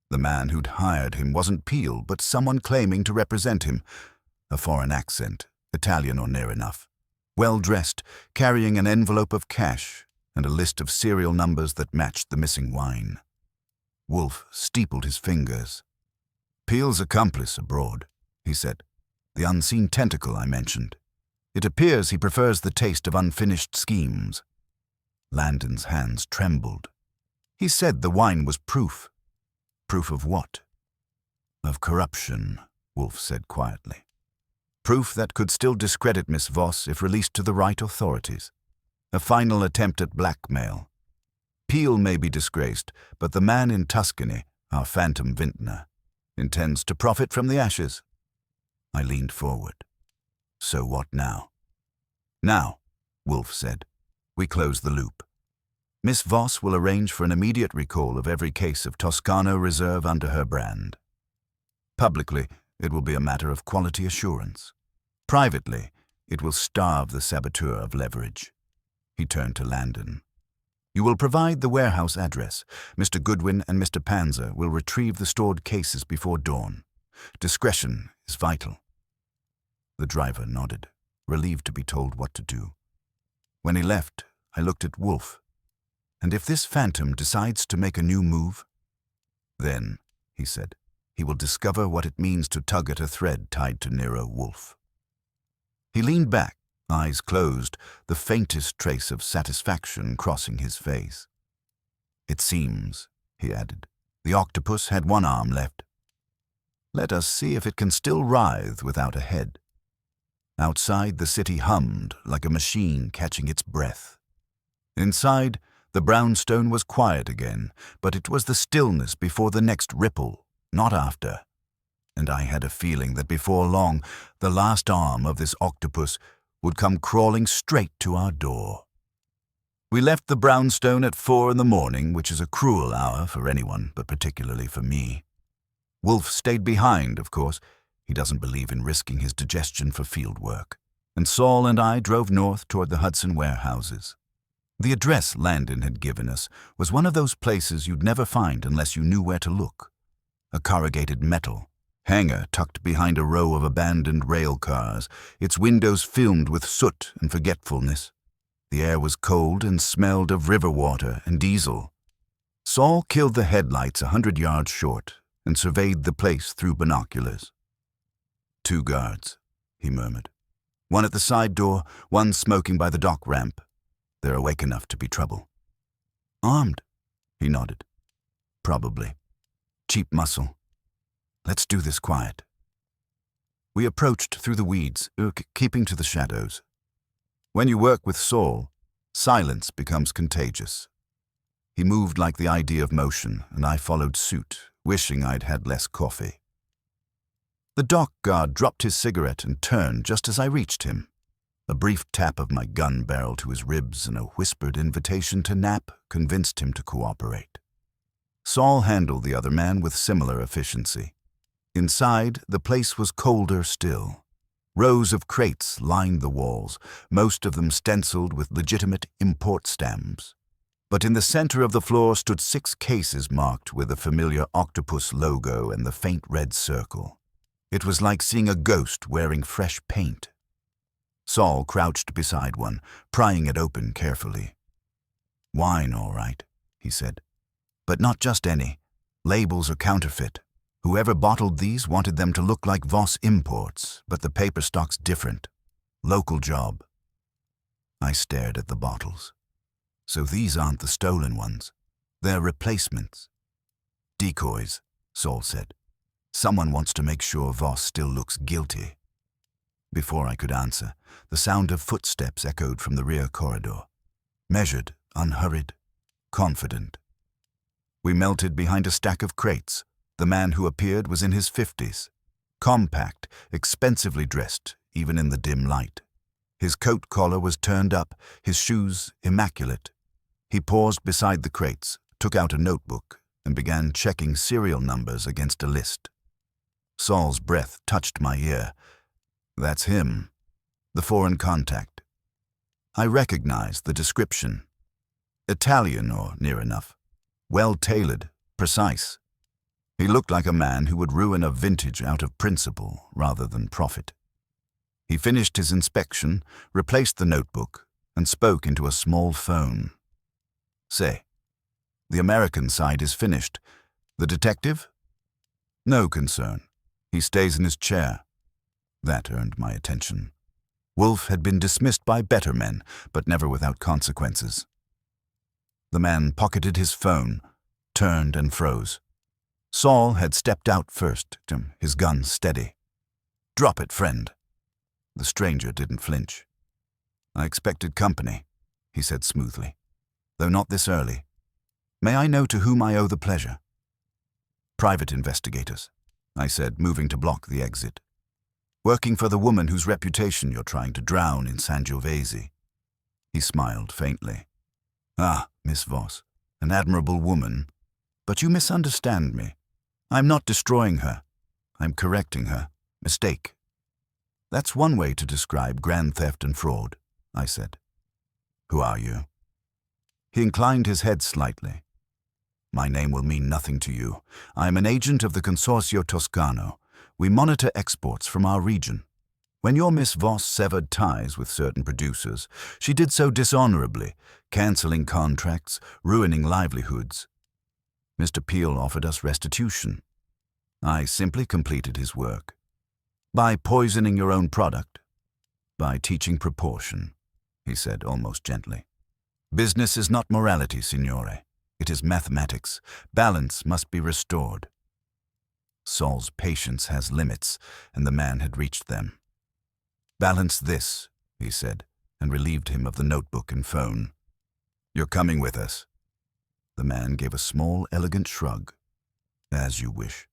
The man who'd hired him wasn't Peel, but someone claiming to represent him. A foreign accent, Italian or near enough. Well-dressed, carrying an envelope of cash and a list of serial numbers that matched the missing wine. Wolfe steepled his fingers. Peel's accomplice abroad, he said. The unseen tentacle I mentioned. It appears he prefers the taste of unfinished schemes. Landon's hands trembled. He said the wine was proof. Proof of what? Of corruption, Wolfe said quietly. Proof that could still discredit Miss Voss if released to the right authorities. A final attempt at blackmail. Peel may be disgraced, but the man in Tuscany, our phantom vintner, intends to profit from the ashes. I leaned forward. So what now? Now, Wolfe said, we close the loop. Miss Voss will arrange for an immediate recall of every case of Toscano Reserve under her brand. Publicly, it will be a matter of quality assurance. Privately, it will starve the saboteur of leverage. He turned to Landon. You will provide the warehouse address. Mr. Goodwin and Mr. Panzer will retrieve the stored cases before dawn. Discretion is vital. The driver nodded, relieved to be told what to do. When he left, I looked at Wolfe. And if this phantom decides to make a new move? Then, he said, he will discover what it means to tug at a thread tied to Nero Wolfe. He leaned back, eyes closed, the faintest trace of satisfaction crossing his face. "It seems," he added, "the octopus had one arm left. Let us see if it can still writhe without a head." Outside, the city hummed like a machine catching its breath. Inside, the brownstone was quiet again, but it was the stillness before the next ripple, not after. And I had a feeling that before long, the last arm of this octopus would come crawling straight to our door. We left the brownstone at 4 a.m, which is a cruel hour for anyone, but particularly for me. Wolfe stayed behind, of course. He doesn't believe in risking his digestion for field work. And Saul and I drove north toward the Hudson warehouses. The address Landon had given us was one of those places you'd never find unless you knew where to look. A corrugated metal hangar tucked behind a row of abandoned rail cars, its windows filmed with soot and forgetfulness. The air was cold and smelled of river water and diesel. Saul killed the headlights 100 yards short and surveyed the place through binoculars. "2 guards," he murmured. "One at the side door, one smoking by the dock ramp. They're awake enough to be trouble." "Armed?" he nodded. "Probably. Cheap muscle. Let's do this quiet." We approached through the weeds, keeping to the shadows. When you work with Saul, silence becomes contagious. He moved like the idea of motion, and I followed suit, wishing I'd had less coffee. The dock guard dropped his cigarette and turned just as I reached him. A brief tap of my gun barrel to his ribs and a whispered invitation to nap convinced him to cooperate. Saul handled the other man with similar efficiency. Inside, the place was colder still. Rows of crates lined the walls, most of them stenciled with legitimate import stamps. But in the center of the floor stood 6 cases marked with the familiar octopus logo and the faint red circle. It was like seeing a ghost wearing fresh paint. Saul crouched beside one, prying it open carefully. "Wine, all right," he said. "But not just any. Labels are counterfeit. Whoever bottled these wanted them to look like Voss imports, but the paper stock's different. Local job." I stared at the bottles. "So these aren't the stolen ones. They're replacements." "Decoys," Saul said. "Someone wants to make sure Voss still looks guilty." Before I could answer, the sound of footsteps echoed from the rear corridor. Measured, unhurried, confident. We melted behind a stack of crates. The man who appeared was in his 50s. Compact, expensively dressed, even in the dim light. His coat collar was turned up, his shoes immaculate. He paused beside the crates, took out a notebook, and began checking serial numbers against a list. Saul's breath touched my ear. "That's him. The foreign contact." I recognized the description. Italian, or near enough. Well-tailored, precise. He looked like a man who would ruin a vintage out of principle rather than profit. He finished his inspection, replaced the notebook, and spoke into a small phone. "Say, the American side is finished. The detective?" "No concern. He stays in his chair." That earned my attention. Wolfe had been dismissed by better men, but never without consequences. The man pocketed his phone, turned and froze. Saul had stepped out first, his gun steady. "Drop it, friend." The stranger didn't flinch. "I expected company," he said smoothly, "though not this early. May I know to whom I owe the pleasure?" "Private investigators," I said, moving to block the exit. "Working for the woman whose reputation you're trying to drown in Sangiovese." He smiled faintly. "Ah, Miss Voss, an admirable woman. But you misunderstand me. I'm not destroying her. I'm correcting her. Mistake." "That's one way to describe grand theft and fraud," I said. "Who are you?" He inclined his head slightly. "My name will mean nothing to you. I am an agent of the Consorzio Toscano. We monitor exports from our region. When your Miss Voss severed ties with certain producers, she did so dishonorably, canceling contracts, ruining livelihoods. Mr. Peel offered us restitution. I simply completed his work. By poisoning your own product. by teaching proportion," he said almost gently. "Business is not morality, signore. It is mathematics. Balance must be restored." Saul's patience has limits, and the man had reached them. "Balance this," he said, and relieved him of the notebook and phone. "You're coming with us." The man gave a small, elegant shrug. "As you wish.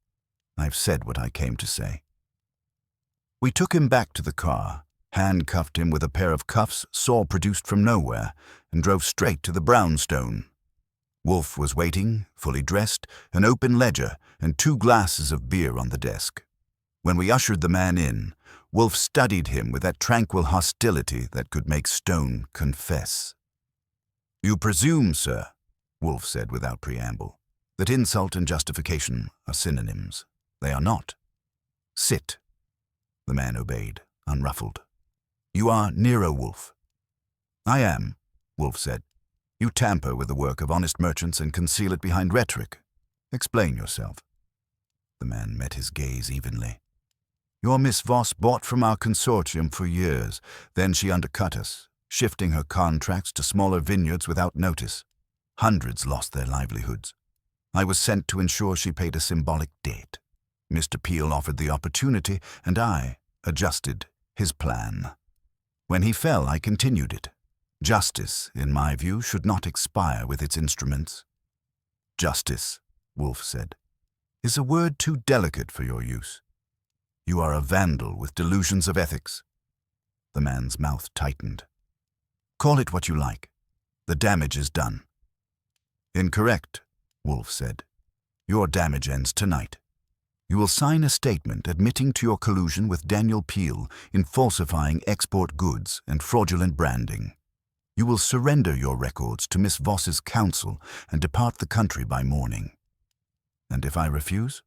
I've said what I came to say." We took him back to the car, handcuffed him with a pair of cuffs Saul produced from nowhere, and drove straight to the brownstone. Wolfe was waiting, fully dressed, an open ledger, and 2 glasses of beer on the desk. When we ushered the man in, Wolfe studied him with that tranquil hostility that could make stone confess. "You presume, sir," Wolfe said without preamble, "that insult and justification are synonyms. They are not. Sit." The man obeyed, unruffled. "You are Nero Wolfe." "I am," Wolfe said. "You tamper with the work of honest merchants and conceal it behind rhetoric. Explain yourself." The man met his gaze evenly. "Your Miss Voss bought from our consortium for years. Then she undercut us, shifting her contracts to smaller vineyards without notice. Hundreds lost their livelihoods. I was sent to ensure she paid a symbolic debt. Mr. Peel offered the opportunity, and I adjusted his plan. When he fell, I continued it. Justice, in my view, should not expire with its instruments." "Justice," Wolfe said, "is a word too delicate for your use. You are a vandal with delusions of ethics." The man's mouth tightened. "Call it what you like. The damage is done." "Incorrect," Wolfe said. "Your damage ends tonight. You will sign a statement admitting to your collusion with Daniel Peel in falsifying export goods and fraudulent branding. You will surrender your records to Miss Voss's counsel and depart the country by morning." "And if I refuse?"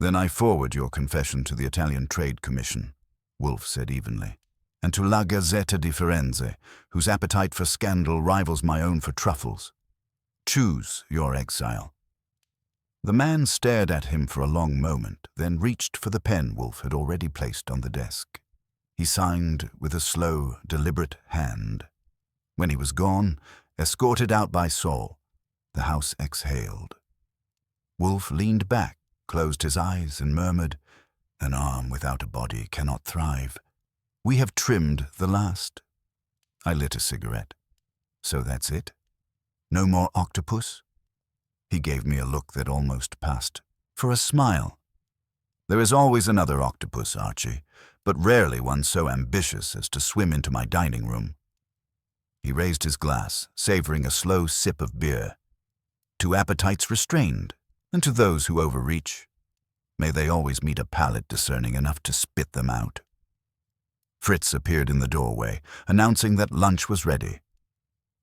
"Then I forward your confession to the Italian Trade Commission," Wolfe said evenly, "and to La Gazzetta di Firenze, whose appetite for scandal rivals my own for truffles. Choose your exile." The man stared at him for a long moment, then reached for the pen Wolfe had already placed on the desk. He signed with a slow, deliberate hand. When he was gone, escorted out by Saul, the house exhaled. Wolfe leaned back, closed his eyes, and murmured, "An arm without a body cannot thrive. We have trimmed the last." I lit a cigarette. "So that's it? No more Octopus?" He gave me a look that almost passed for a smile. "There is always another octopus, Archie, but rarely one so ambitious as to swim into my dining room." He raised his glass, savoring a slow sip of beer. "To appetites restrained, and to those who overreach, may they always meet a palate discerning enough to spit them out." Fritz appeared in the doorway, announcing that lunch was ready.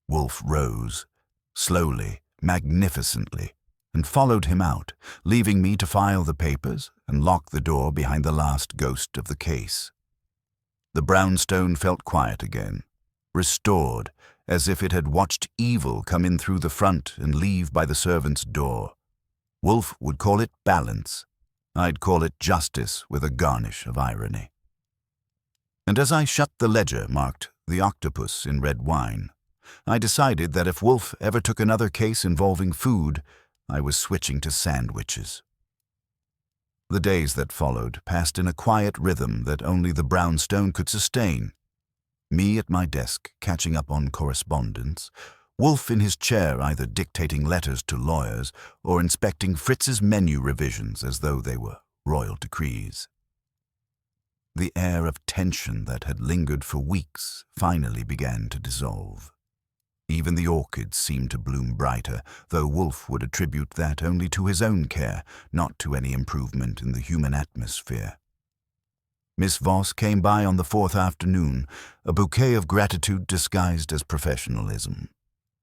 Wolfe rose, slowly, magnificently, and followed him out, leaving me to file the papers and lock the door behind the last ghost of the case. The brownstone felt quiet again, restored, as if it had watched evil come in through the front and leave by the servant's door. Wolfe would call it balance. I'd call it justice with a garnish of irony. And as I shut the ledger marked "The Octopus" in red wine, I decided that if Wolfe ever took another case involving food, I was switching to sandwiches. The days that followed passed in a quiet rhythm that only the brownstone could sustain. Me at my desk, catching up on correspondence, Wolfe in his chair either dictating letters to lawyers or inspecting Fritz's menu revisions as though they were royal decrees. The air of tension that had lingered for weeks finally began to dissolve. Even the orchids seemed to bloom brighter, though Wolfe would attribute that only to his own care, not to any improvement in the human atmosphere. Miss Voss came by on the 4th afternoon, a bouquet of gratitude disguised as professionalism.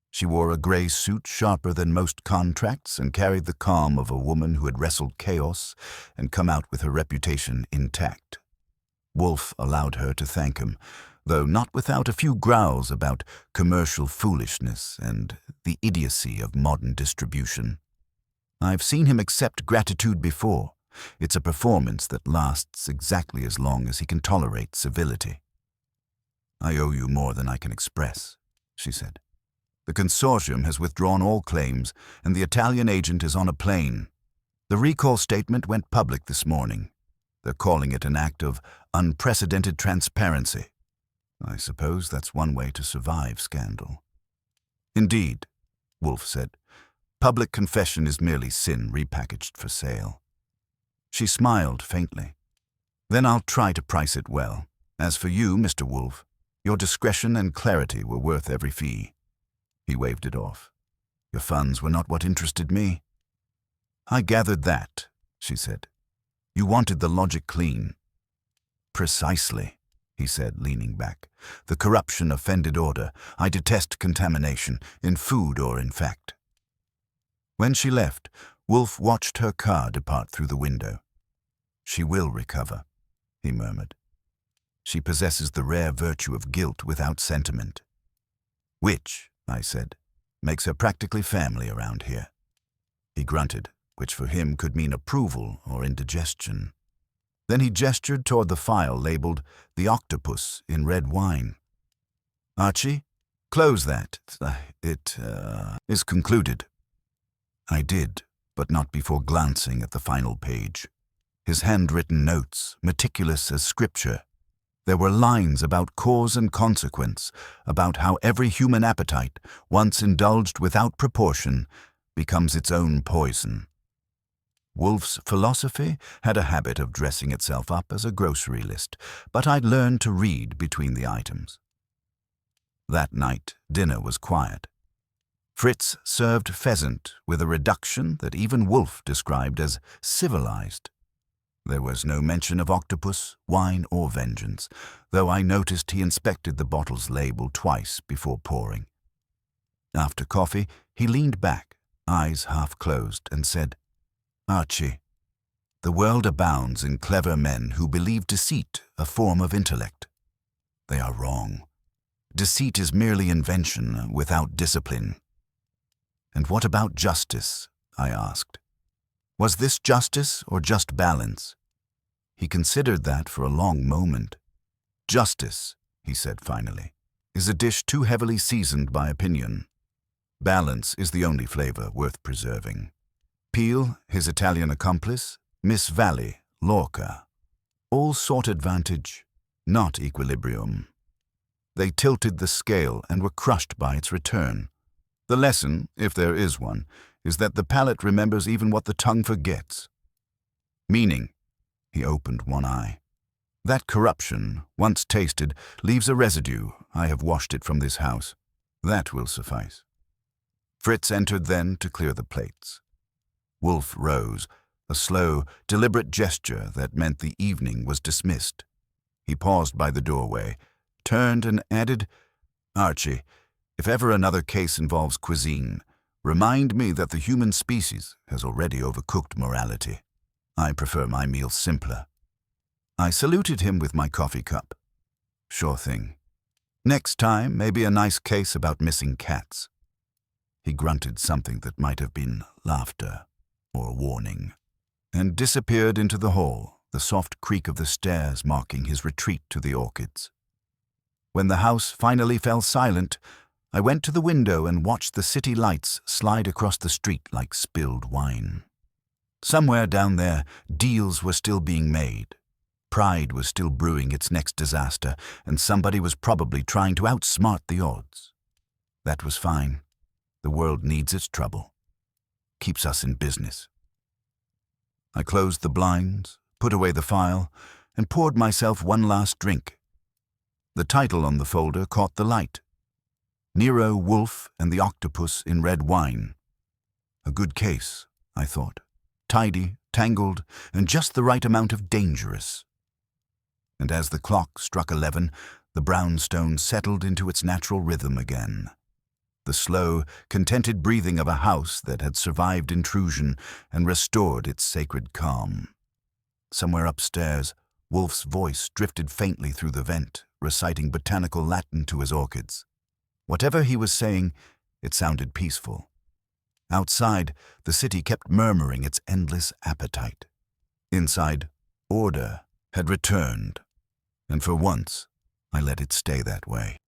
She wore a grey suit sharper than most contracts and carried the calm of a woman who had wrestled chaos and come out with her reputation intact. Wolfe allowed her to thank him, though not without a few growls about commercial foolishness and the idiocy of modern distribution. I've seen him accept gratitude before. It's a performance that lasts exactly as long as he can tolerate civility. I owe you more than I can express, she said. The consortium has withdrawn all claims, and the Italian agent is on a plane. The recall statement went public this morning. They're calling it an act of unprecedented transparency. I suppose that's one way to survive scandal. Indeed, Wolfe said. Public confession is merely sin repackaged for sale. She smiled faintly. Then I'll try to price it well. As for you, Mr. Wolfe, your discretion and clarity were worth every fee. He waved it off. Your funds were not what interested me. I gathered that, she said. You wanted the logic clean. Precisely, he said, leaning back. The corruption offended order. I detest contamination, in food or in fact. When she left, Wolfe watched her car depart through the window. She will recover, he murmured. She possesses the rare virtue of guilt without sentiment. Which, I said, makes her practically family around here. He grunted, which for him could mean approval or indigestion. Then he gestured toward the file labeled The Octopus in red wine. Archie, close that. It is concluded. I did, but not before glancing at the final page. His handwritten notes, meticulous as scripture. There were lines about cause and consequence, about how every human appetite, once indulged without proportion, becomes its own poison. Wolfe's philosophy had a habit of dressing itself up as a grocery list, but I'd learned to read between the items. That night, dinner was quiet. Fritz served pheasant with a reduction that even Wolfe described as civilized. There was no mention of octopus, wine, or vengeance, though I noticed he inspected the bottle's label twice before pouring. After coffee, he leaned back, eyes half closed, and said, Archie, the world abounds in clever men who believe deceit a form of intellect. They are wrong. Deceit is merely invention without discipline. And what about justice? I asked. Was this justice or just balance? He considered that for a long moment. Justice, he said finally, is a dish too heavily seasoned by opinion. Balance is the only flavor worth preserving. Peel, his Italian accomplice, Miss Valley, Lorca, all sought advantage, not equilibrium. They tilted the scale and were crushed by its return. The lesson, if there is one, is that the palate remembers even what the tongue forgets. Meaning, he opened one eye. That corruption, once tasted, leaves a residue. I have washed it from this house. That will suffice. Fritz entered then to clear the plates. Wolfe rose, a slow, deliberate gesture that meant the evening was dismissed. He paused by the doorway, turned and added, Archie, if ever another case involves cuisine, remind me that the human species has already overcooked morality. I prefer my meals simpler. I saluted him with my coffee cup. Sure thing. Next time, maybe a nice case about missing cats. He grunted something that might have been laughter or warning, and disappeared into the hall, the soft creak of the stairs marking his retreat to the orchids. When the house finally fell silent, I went to the window and watched the city lights slide across the street like spilled wine. Somewhere down there, deals were still being made. Pride was still brewing its next disaster, and somebody was probably trying to outsmart the odds. That was fine. The world needs its trouble. Keeps us in business. I closed the blinds, put away the file, and poured myself one last drink. The title on the folder caught the light. Nero Wolfe and the Octopus in red wine. A good case, I thought. Tidy, tangled, and just the right amount of dangerous. And as the clock struck 11, the brownstone settled into its natural rhythm again. The slow, contented breathing of a house that had survived intrusion and restored its sacred calm. Somewhere upstairs, Wolfe's voice drifted faintly through the vent, reciting botanical Latin to his orchids. Whatever he was saying, it sounded peaceful. Outside, the city kept murmuring its endless appetite. Inside, order had returned, and for once, I let it stay that way.